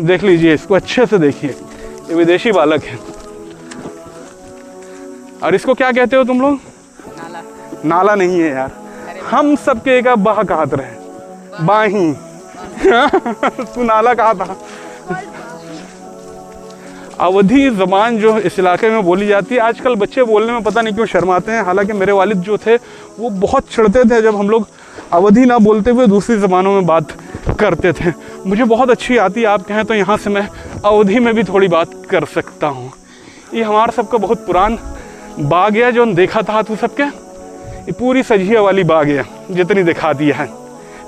देख लीजिए इसको अच्छे से देखिए, ये विदेशी बालक है। और इसको क्या कहते हो तुम लोग? नाला। नाला नहीं है यार, हम सबके एक बाह कहत रहे, बाही। तू नाला कहा था। अवधी ज़बान जो इस इलाके में बोली जाती है, आजकल बच्चे बोलने में पता नहीं क्यों शर्माते हैं। हालांकि मेरे वालिद जो थे वो बहुत चिढ़ते थे जब हम लोग अवधी ना बोलते हुए दूसरी ज़बानों में बात करते थे। मुझे बहुत अच्छी आती है, आप कहें तो यहाँ से मैं अवधी में भी थोड़ी बात कर सकता हूँ। ये हमारा सबका बहुत पुरान बाग है जो देखा था तू सबके, ये पूरी सजिया वाली बाग है जितनी दिखा दिया है।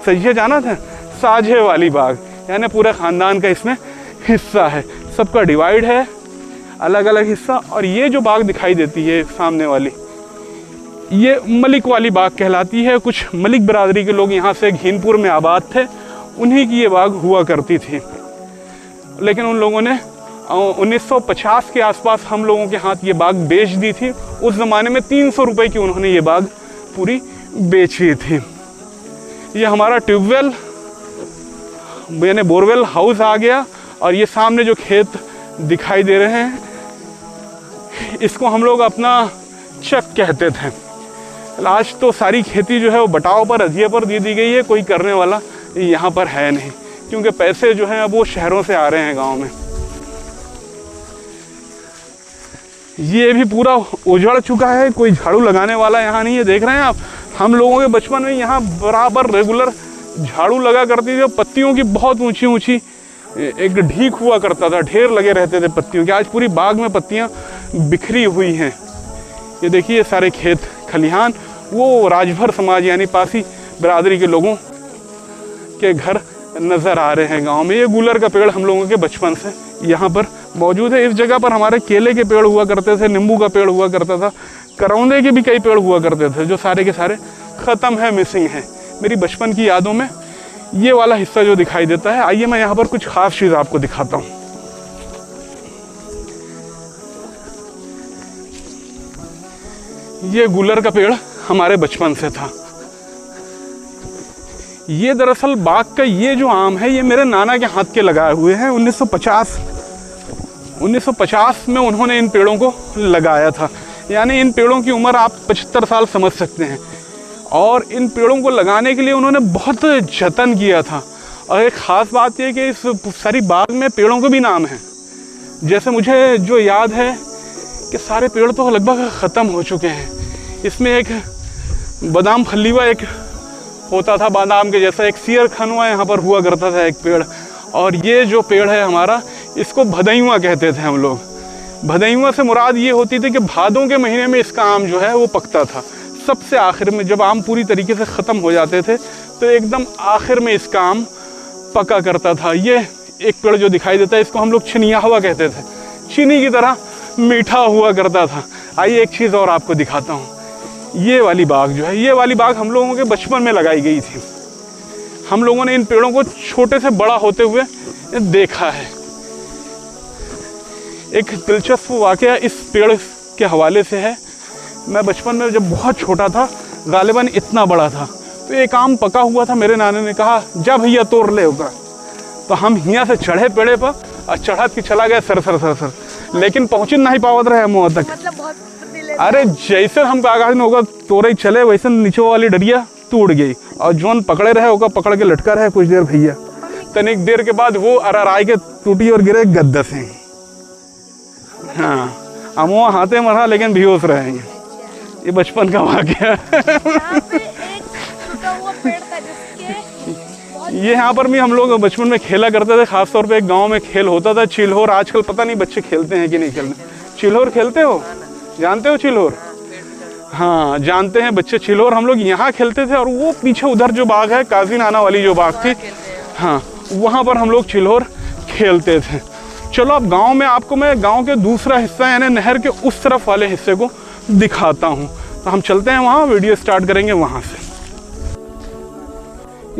सजिया जाना था, साझे वाली बाग, यानी पूरे ख़ानदान का इसमें हिस्सा है, सबका डिवाइड है, अलग अलग हिस्सा। और ये जो बाग दिखाई देती है सामने वाली, ये मलिक वाली बाग कहलाती है। कुछ मलिक बरादरी के लोग यहाँ से घीनपुर में आबाद थे, उन्हीं की ये बाग हुआ करती थी। लेकिन उन लोगों ने 1950 के आसपास हम लोगों के हाथ ये बाग बेच दी थी। उस ज़माने में 300 रुपये की उन्होंने ये बाग पूरी बेची थी। ये हमारा ट्यूबवेल यानी बोरवेल हाउस आ गया। और ये सामने जो खेत दिखाई दे रहे हैं, इसको हम लोग अपना चक कहते थे। आज तो सारी खेती जो है वो बटाव पर, अधिया पर दे दी गई है, कोई करने वाला यहाँ पर है नहीं, क्योंकि पैसे जो हैं अब वो शहरों से आ रहे हैं गांव में। ये भी पूरा उजड़ चुका है, कोई झाड़ू लगाने वाला यहाँ नहीं है। देख रहे हैं आप, हम लोगों के बचपन में यहाँ बराबर रेगुलर झाड़ू लगा करती थी। पत्तियों की बहुत ऊंची ऊंची एक ढीक हुआ करता था, ढेर लगे रहते थे पत्तियों के। आज पूरी बाग में पत्तियाँ बिखरी हुई हैं। ये देखिए सारे खेत खलिहान, वो राजभर समाज यानी पासी बरादरी के लोगों के घर नज़र आ रहे हैं गांव में। ये गूलर का पेड़ हम लोगों के बचपन से यहाँ पर मौजूद है। इस जगह पर हमारे केले के पेड़ हुआ करते थे, नींबू का पेड़ हुआ करता था, करौंदे के भी कई पेड़ हुआ करते थे, जो सारे के सारे ख़त्म है, मिसिंग है। मेरी बचपन की यादों में ये वाला हिस्सा जो दिखाई देता है। आइए मैं यहाँ पर कुछ ख़ास चीज़ आपको दिखाता हूँ। ये गूलर का पेड़ हमारे बचपन से था। ये दरअसल बाग का ये जो आम है, ये मेरे नाना के हाथ के लगाए हुए हैं। 1950 में उन्होंने इन पेड़ों को लगाया था, यानी इन पेड़ों की उम्र आप 75 साल समझ सकते हैं। और इन पेड़ों को लगाने के लिए उन्होंने बहुत जतन किया था। और एक ख़ास बात यह कि इस सारी बाग में पेड़ों के भी नाम हैं। जैसे मुझे जो याद है कि सारे पेड़ तो लगभग ख़त्म हो चुके हैं। इसमें एक बादाम फल्लीवा एक होता था, बादाम के जैसा एक सियर खनवा यहाँ पर हुआ करता था एक पेड़। और ये जो पेड़ है हमारा, इसको भदईवा कहते थे हम लोग। भदईवा से मुराद ये होती थी कि भादों के महीने में इसका आम जो है वो पकता था। सबसे आखिर में जब आम पूरी तरीके से ख़त्म हो जाते थे तो एकदम आखिर में इसका आम पका करता था। ये एक पेड़ जो दिखाई देता है, इसको हम लोग चिनिया हुआ कहते थे, चीनी की तरह मीठा हुआ करता था। आइए एक चीज़ और आपको दिखाता हूँ। ये वाली बाग जो है, ये वाली बाग हम लोगों के बचपन में लगाई गई थी। हम लोगों ने इन पेड़ों को छोटे से बड़ा होते हुए देखा है। एक दिलचस्प वाक़या इस पेड़ के हवाले से है। मैं बचपन में जब बहुत छोटा था, गालिबन इतना बड़ा था, तो एक आम पका हुआ था। मेरे नाने ने कहा जा भैया तोड़ ले होगा। तो हम यहाँ से चढ़े पेड़े पर और चढ़त के चला गया सर सर सर सर, लेकिन पहुँच नहीं पावत रहे मुँह तक। मतलब बहुत अरे जैसे हम कागज में होगा तोड़े चले, वैसे नीचे वाली डरिया टूट गई और जोन पकड़े रहे ओका पकड़ के लटका रहे कुछ देर भैया, तनिक देर के बाद वो अराराई के टूटी और गिरे गद्दा से। हाँ, हम वो हाथे मरा लेकिन बेहोश रहे हैं। ये बचपन का वाक़या यहाँ पे एक टूटा हुआ पेड़ था जिसके ये यहाँ पर भी हम लोग बचपन में खेला करते थे। खास तौर पे एक गांव में खेल होता था चिल्होर। आजकल पता नहीं बच्चे खेलते हैं कि नहीं खेलते। चिल्होर खेलते हो? जानते हो चिल्होर? हाँ, जानते हैं बच्चे चिल्होर। हम लोग यहाँ खेलते थे और वो पीछे उधर जो बाग है, काजी नाना वाली जो बाग थी, हाँ, वहाँ पर हम लोग चिल्होर खेलते थे। चलो अब गांव में आपको मैं गांव के दूसरा हिस्सा यानी नहर के उस तरफ वाले हिस्से को दिखाता हूँ। तो हम चलते हैं वहाँ, वीडियो स्टार्ट करेंगे वहाँ से।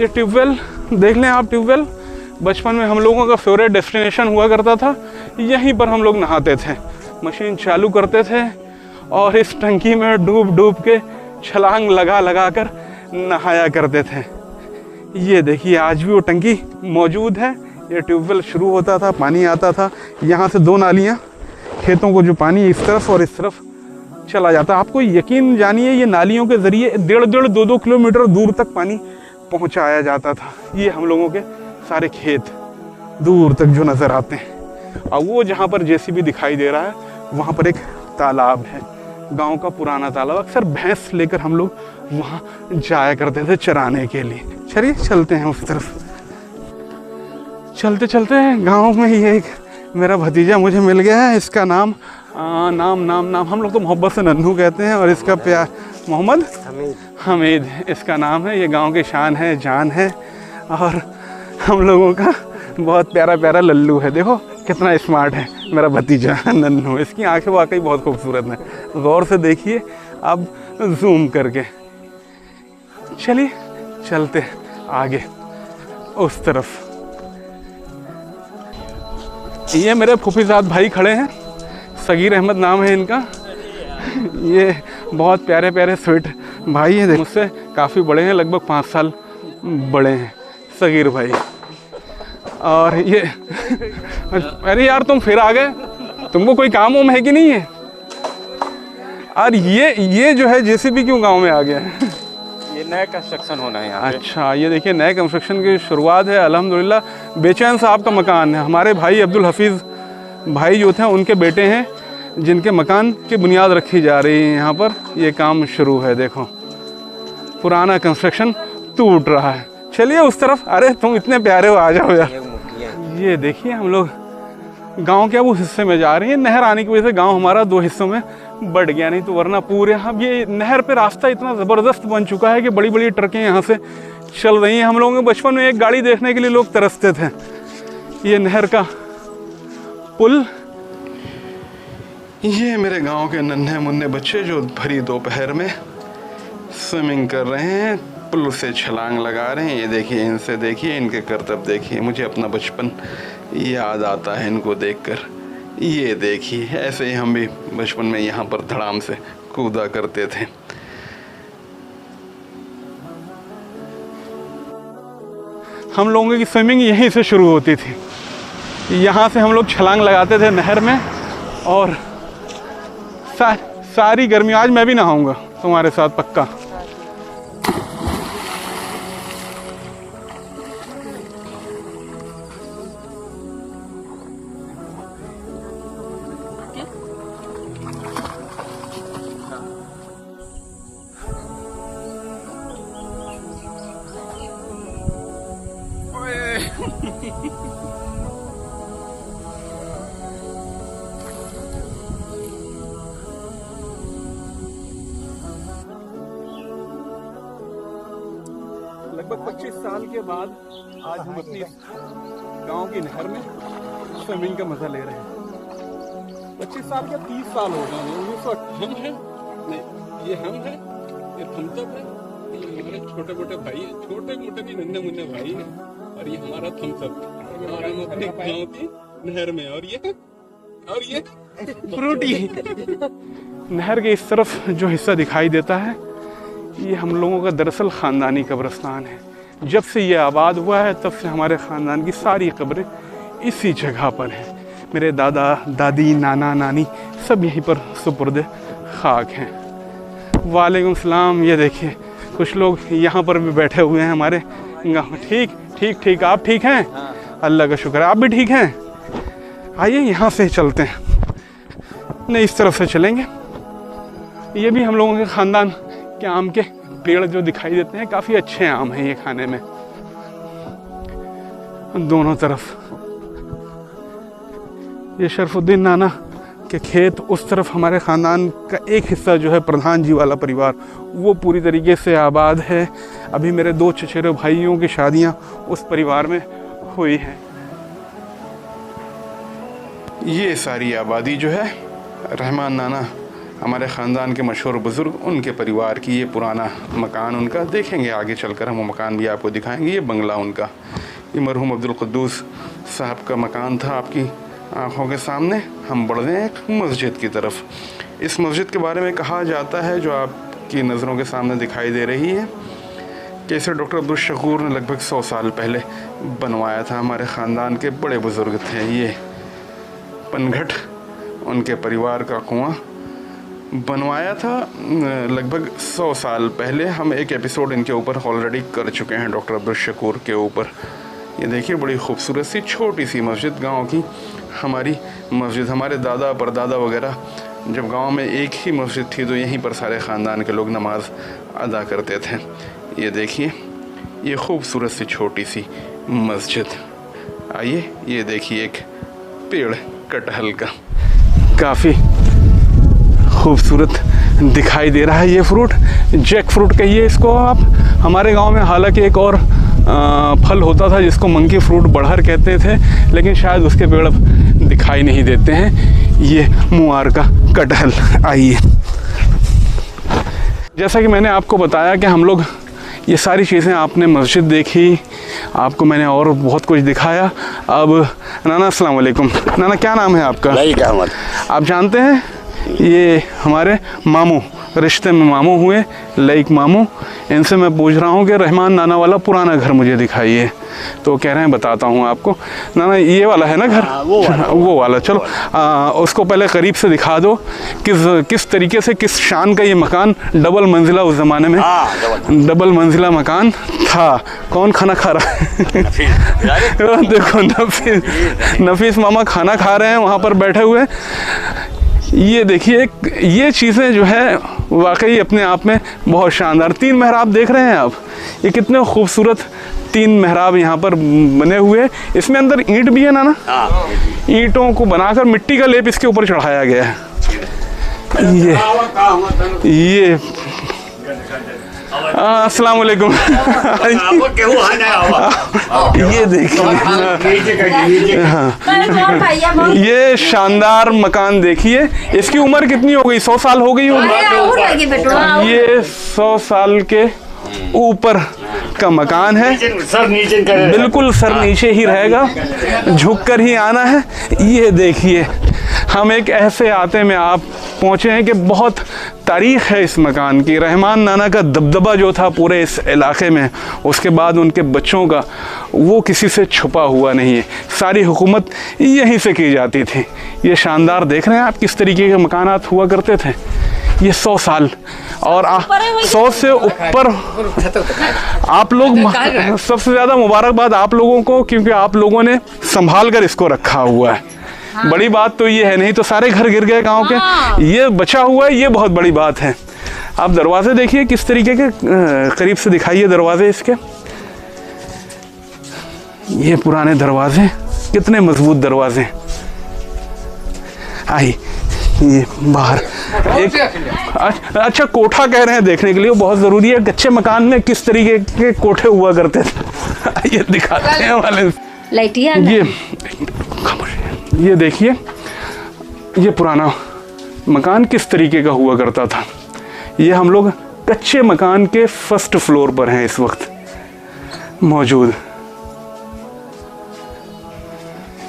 ये ट्यूबवेल देख लें आप। ट्यूबवेल बचपन में हम लोगों का फेवरेट डेस्टिनेशन हुआ करता था। यहीं पर हम लोग नहाते थे, मशीन चालू करते थे और इस टंकी में डूब डूब के छलांग लगा लगा कर नहाया करते थे। ये देखिए आज भी वो टंकी मौजूद है। ये ट्यूबवेल शुरू होता था, पानी आता था यहाँ से, 2 नालियाँ, खेतों को जो पानी इस तरफ और इस तरफ चला जाता। आपको यकीन जानिए ये नालियों के ज़रिए 1.5 2 किलोमीटर दूर तक पानी पहुँचाया जाता था। ये हम लोगों के सारे खेत दूर तक जो नज़र आते हैं। और वो जहाँ पर जेसीबी दिखाई दे रहा है वहाँ पर एक तालाब है, गांव का पुराना तालाब। अक्सर भैंस लेकर हम लोग वहाँ जाया करते थे चराने के लिए। चलिए चलते हैं उस तरफ। चलते चलते गांव में ही एक मेरा भतीजा मुझे मिल गया है। इसका नाम नाम हम लोग तो मोहब्बत से नन्नू कहते हैं और इसका प्यार मोहम्मद हमीद इसका नाम है। ये गांव की शान है, जान है और हम लोगों का बहुत प्यारा प्यारा लल्लू है। देखो कितना स्मार्ट है मेरा भतीजा नन्नू। इसकी आंखें वाकई बहुत खूबसूरत हैं, गौर से देखिए अब जूम करके। चलिए चलते आगे उस तरफ। ये मेरे फूफीजाद भाई खड़े हैं, सगीर अहमद नाम है इनका। ये बहुत प्यारे प्यारे स्वीट भाई हैं, मुझसे काफ़ी बड़े हैं, लगभग 5 साल बड़े हैं सगीर भाई। और ये अरे यार तुम फिर आ गए, तुमको कोई काम वाम है कि नहीं है? और ये जो है जेसीबी क्यों गांव में आ गया है? ये नया कंस्ट्रक्शन होना है यहाँ पे। अच्छा, ये देखिए नए कंस्ट्रक्शन की शुरुआत है अल्हम्दुलिल्लाह। बेचैन साहब का मकान है, हमारे भाई अब्दुल हफीज़ भाई जो थे उनके बेटे हैं, जिनके मकान की बुनियाद रखी जा रही है। यहाँ पर ये काम शुरू है। देखो पुराना कंस्ट्रक्शन टूट रहा है। चलिए उस तरफ। अरे तुम इतने प्यारे हो, आ जाओ यार। ये देखिए हम लोग गांव के अब उस हिस्से में जा रहे हैं। नहर आने की वजह से गांव हमारा 2 हिस्सों में बढ़ गया, नहीं तो वरना पूरे अब ये नहर पे रास्ता इतना ज़बरदस्त बन चुका है कि बड़ी बड़ी ट्रकें यहाँ से चल रही हैं। हम लोगों के बचपन में एक गाड़ी देखने के लिए लोग तरसते थे। ये नहर का पुल। ये मेरे गांव के नन्हे मुन्ने बच्चे जो भरी दोपहर में स्विमिंग कर रहे हैं, पुल से छलांग लगा रहे हैं। ये देखिए, इनसे देखिए, इनके करतब देखिए। मुझे अपना बचपन याद आता है इनको देखकर। ये देखिए, ऐसे ही हम भी बचपन में यहाँ पर धड़ाम से कूदा करते थे। हम लोगों की स्विमिंग यहीं से शुरू होती थी। यहाँ से हम लोग छलांग लगाते थे नहर में और सारी गर्मी। आज मैं भी नहाऊंगा तुम्हारे साथ पक्का। लगभग 25 साल के बाद आज हम अपनी गांव की नहर में स्विमिंग का मजा ले रहे हैं। 25 साल क्या 30 साल हो गए। 1998 हम हैं, नहीं ये हम हैं, ये थम्सअप है, ये हमारे छोटे मोटे भाई हैं, छोटे मोटे भी नन्हे मुन्ने भाई हैं, और ये हमारा थम्सअप और हम अपने गाँव की नहर में। और ये फ्रूटी। नहर के इस तरफ जो हिस्सा दिखाई देता है ये हम लोगों का दरअसल ख़ानदानी कब्रिस्तान है। जब से ये आबाद हुआ है तब से हमारे ख़ानदान की सारी कब्रें इसी जगह पर हैं। मेरे दादा दादी नाना नानी सब यहीं पर सुपुर्द खाक हैं। वालेकुम सलाम। ये देखिए कुछ लोग यहाँ पर भी बैठे हुए हैं हमारे गाँव। ठीक ठीक ठीक, आप ठीक हैं? अल्लाह का शुक्र है, आप भी ठीक हैं। आइए यहाँ से चलते हैं, नहीं इस तरफ से चलेंगे। ये भी हम लोगों के ख़ानदान के आम के पेड़ जो दिखाई देते हैं, काफ़ी अच्छे आम हैं ये खाने में, दोनों तरफ। ये शरफुद्दीन नाना के खेत, उस तरफ हमारे ख़ानदान का एक हिस्सा जो है प्रधान जी वाला परिवार, वो पूरी तरीके से आबाद है। अभी मेरे 2 चचेरे भाइयों की शादियां उस परिवार में हुई हैं। ये सारी आबादी जो है रहमान नाना हमारे ख़ानदान के मशहूर बुज़ुर्ग, उनके परिवार की। ये पुराना मकान उनका, देखेंगे आगे चलकर हम वो मकान भी आपको दिखाएंगे। ये बंगला उनका, ये मरहूम अब्दुल क़ुद्दूस साहब का मकान था आपकी आँखों के सामने। हम बढ़ रहे हैं एक मस्जिद की तरफ। इस मस्जिद के बारे में कहा जाता है, जो आपकी नज़रों के सामने दिखाई दे रही है, कि इसे डॉक्टर अब्दुल शकूर ने लगभग 100 साल पहले बनवाया था। हमारे ख़ानदान के बड़े बुज़ुर्ग थे। ये पनघट उनके परिवार का कुआं बनवाया था लगभग 100 साल पहले। हम एक एपिसोड इनके ऊपर ऑलरेडी कर चुके हैं, डॉक्टर अब्दुल शकूर के ऊपर। ये देखिए बड़ी खूबसूरत सी छोटी सी मस्जिद, गांव की हमारी मस्जिद। हमारे दादा परदादा वगैरह जब गांव में एक ही मस्जिद थी, तो यहीं पर सारे ख़ानदान के लोग नमाज अदा करते थे। ये देखिए ये खूबसूरत सी छोटी सी मस्जिद। आइए ये देखिए एक पेड़ कटहल का, काफ़ी खूबसूरत दिखाई दे रहा है। ये फ्रूट जैक फ्रूट कहिए इसको आप। हमारे गांव में हालांकि एक और फल होता था जिसको मंकी फ्रूट बड़हर कहते थे, लेकिन शायद उसके पेड़ अब दिखाई नहीं देते हैं। ये मुआर का कटहल। आइए, जैसा कि मैंने आपको बताया कि हम लोग ये सारी चीज़ें, आपने मस्जिद देखी, आपको मैंने और बहुत कुछ दिखाया। अब नाना अस्सलाम वालेकुम। नाना क्या नाम है आपका? अहमद। आप जानते हैं ये हमारे मामू, रिश्ते में मामू हुए, लईक मामू। इनसे मैं पूछ रहा हूँ कि रहमान नाना वाला पुराना घर मुझे दिखाइए। तो कह रहे हैं बताता हूँ आपको। नाना ये वाला है ना घर? वो वाला। चलो उसको पहले करीब से दिखा दो, किस तरीके से, किस शान का ये मकान। डबल मंजिला उस ज़माने में, डबल मंजिला मकान था। कौन खाना खा रहा है? देखो नफीस मामा खाना खा रहे हैं वहाँ पर बैठे हुए। ये देखिए, ये चीज़ें जो है वाकई अपने आप में बहुत शानदार। 3 मेहराब देख रहे हैं आप, ये कितने खूबसूरत 3 मेहराब यहाँ पर बने हुए। इसमें अंदर ईंट भी है ना? ईंटों को बनाकर मिट्टी का लेप इसके ऊपर चढ़ाया गया है। ये अस्सलाम वालेकुम। ये देखिए, ये शानदार मकान देखिए। इसकी उम्र कितनी हो गई? 100 साल हो गई होगी। ये 100 साल के ऊपर का मकान है। बिल्कुल सर नीचे ही रहेगा, झुक कर ही आना है। ये देखिए, हम एक ऐसे आते में आप पहुँचे हैं कि बहुत तारीख़ है इस मकान की। रहमान नाना का दबदबा जो था पूरे इस इलाके में, उसके बाद उनके बच्चों का, वो किसी से छुपा हुआ नहीं है। सारी हुकूमत यहीं से की जाती थी। ये शानदार देख रहे हैं आप किस तरीके के मकानात हुआ करते थे। ये 100 साल और 100 से ऊपर। आप लोग, सबसे ज़्यादा मुबारकबाद आप लोगों को, क्योंकि आप लोगों ने संभाल कर इसको रखा हुआ है। बड़ी बात तो ये है, नहीं तो सारे घर गिर गए गांव के। ये बचा हुआ है, ये बहुत बड़ी बात है। आप दरवाजे देखिए किस तरीके के, करीब से दिखाइए दरवाजे इसके। ये पुराने दरवाजे, कितने मजबूत दरवाजे। आई ये बाहर एक अच्छा कोठा कह रहे हैं देखने के लिए, बहुत ज़रूरी है। कच्चे मकान में किस तरीके के कोठे हुआ करते थे, ये दिखाते हैं वाले। ये देखिए, ये पुराना मकान किस तरीके का हुआ करता था। ये हम लोग कच्चे मकान के फर्स्ट फ्लोर पर हैं इस वक्त मौजूद।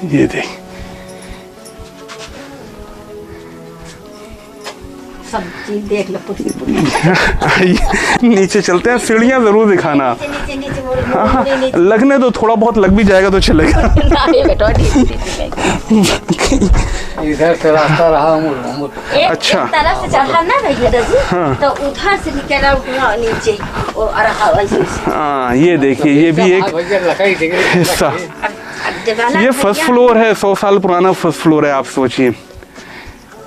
ये देख, सब चीज देख लो पूरी पूरी। नीचे चलते हैं, सीढ़ियाँ जरूर दिखाना। नीचे नीचे मोड़ हाँ, लगने दो, थोड़ा बहुत लग भी जाएगा तो चलेगा। बेटा इधर से रास्ता रहा अच्छा। एक तरफ से चढ़ा ना भैया रजी, तो उधर से निकला उठना नीचे और रहा वैसे। हाँ, ये देखिए, ये भी एक हिस्सा। ये फर्स्ट फ्लोर है, 100 साल पुराना फर्स्ट फ्लोर है। आप सोचिए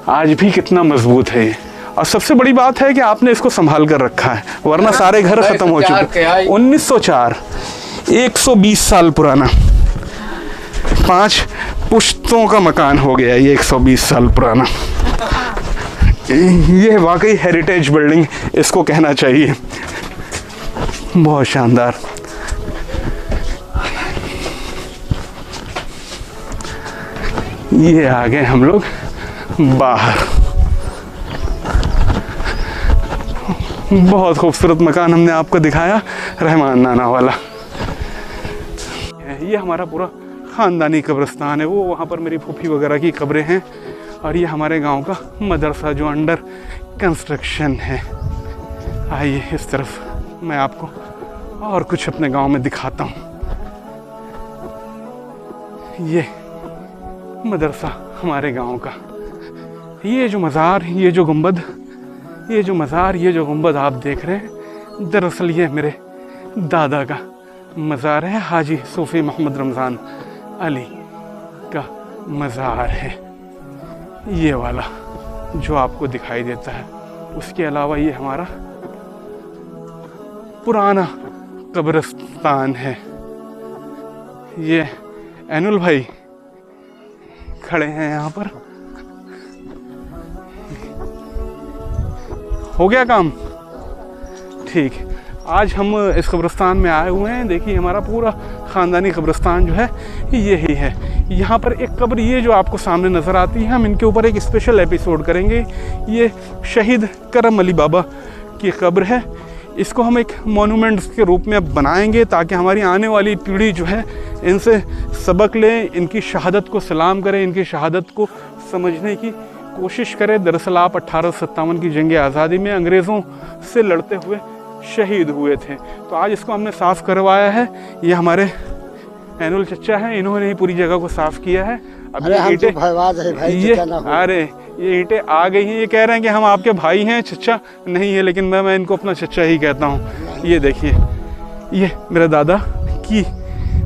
आज भी कितना मजबूत है ये। और सबसे बड़ी बात है कि आपने इसको संभाल कर रखा है, वरना सारे घर खत्म हो चुके। 1904, 120 साल पुराना, 5 पुश्तों का मकान हो गया ये 120 साल पुराना। ये वाकई हेरिटेज बिल्डिंग इसको कहना चाहिए, बहुत शानदार। ये आ गए हम लोग बाहर। बहुत खूबसूरत मकान हमने आपको दिखाया, रहमान नाना वाला। ये हमारा पूरा ख़ानदानी कब्रिस्तान है, वो वहाँ पर मेरी फूफी वगैरह की कब्रें हैं। और ये हमारे गांव का मदरसा जो अंडर कंस्ट्रक्शन है। आइए इस तरफ मैं आपको और कुछ अपने गांव में दिखाता हूँ। ये मदरसा हमारे गांव का। ये जो मज़ार, ये जो गुंबद, ये जो मज़ार, ये जो गुंबद आप देख रहे हैं, दरअसल ये मेरे दादा का मज़ार है। हाजी सूफ़ी मोहम्मद रमज़ान अली का मज़ार है ये वाला जो आपको दिखाई देता है। उसके अलावा ये हमारा पुराना कब्रिस्तान है। ये एनुल भाई खड़े हैं यहाँ पर। हो गया काम ठीक। आज हम इस कब्रिस्तान में आए हुए हैं। देखिए हमारा पूरा ख़ानदानी कब्रिस्तान जो है यही है। यहाँ पर एक कब्र ये जो आपको सामने नज़र आती है, हम इनके ऊपर एक स्पेशल एपिसोड करेंगे। ये शहीद करम अली बाबा की कब्र है। इसको हम एक मोनूमेंट्स के रूप में बनाएंगे ताकि हमारी आने वाली पीढ़ी जो है इनसे सबक ले, इनकी शहादत को सलाम करे, इनकी शहादत को समझने की कोशिश करे। दरअसल आप 1857 की जंग आज़ादी में अंग्रेज़ों से लड़ते हुए शहीद हुए थे। तो आज इसको हमने साफ़ करवाया है। ये हमारे एनुल चच्चा हैं, इन्होंने ही पूरी जगह को साफ़ किया है। अब ये ईंटें आ गई हैं। ये कह रहे हैं कि हम आपके भाई हैं, चच्चा नहीं है, लेकिन मैं इनको अपना चच्चा ही कहता हूँ। ये देखिए, ये मेरे दादा की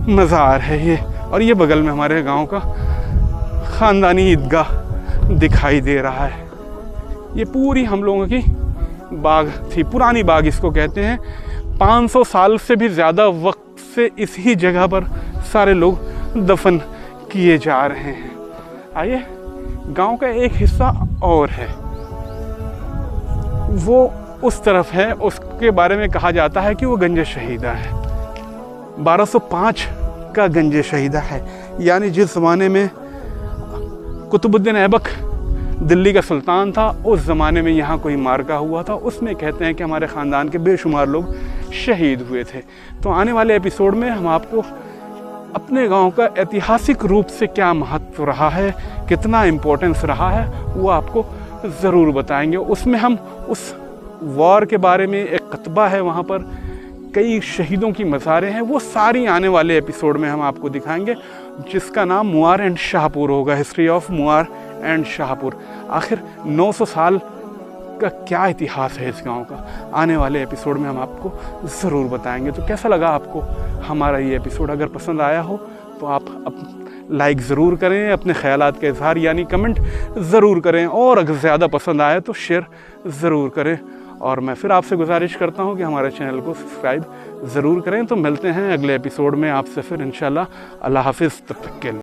मज़ार है ये। और ये बगल में हमारे गांव का ख़ानदानी ईदगाह दिखाई दे रहा है। ये पूरी हम लोगों की बाग थी, पुरानी बाग इसको कहते हैं। 500 साल से भी ज़्यादा वक्त से इसी जगह पर सारे लोग दफन किए जा रहे हैं। आइए, गांव का एक हिस्सा और है, वो उस तरफ है। उसके बारे में कहा जाता है कि वो गंज शहीदा है। 1205 का गंज शहीदा है, यानी जिस ज़माने में कुतुबुद्दीन ऐबक दिल्ली का सुल्तान था, उस ज़माने में यहाँ कोई मार्का हुआ था। उसमें कहते हैं कि हमारे ख़ानदान के बेशुमार लोग शहीद हुए थे। तो आने वाले एपिसोड में हम आपको अपने गांव का ऐतिहासिक रूप से क्या महत्व रहा है, कितना इम्पोर्टेंस रहा है, वो आपको ज़रूर बताएंगे। उसमें हम उस वॉर के बारे में, एक कतबा है वहाँ पर, कई शहीदों की मज़ारें हैं, वो सारी आने वाले एपिसोड में हम आपको दिखाएंगे, जिसका नाम मुआर एंड शाहपुर होगा। History of Muar and Shahpur. आखिर 900 साल का क्या इतिहास है इस गांव का, आने वाले एपिसोड में हम आपको ज़रूर बताएंगे। तो कैसा लगा आपको हमारा ये एपिसोड? अगर पसंद आया हो तो आप लाइक ज़रूर करें, अपने ख़यालात का इजहार यानी कमेंट ज़रूर करें, और अगर ज़्यादा पसंद आए तो शेयर ज़रूर करें। और मैं फिर आपसे गुजारिश करता हूँ कि हमारे चैनल को सब्सक्राइब ज़रूर करें। तो मिलते हैं अगले एपिसोड में आपसे फिर इंशाल्लाह। अल्लाह हाफिज़, तब तक के लिए।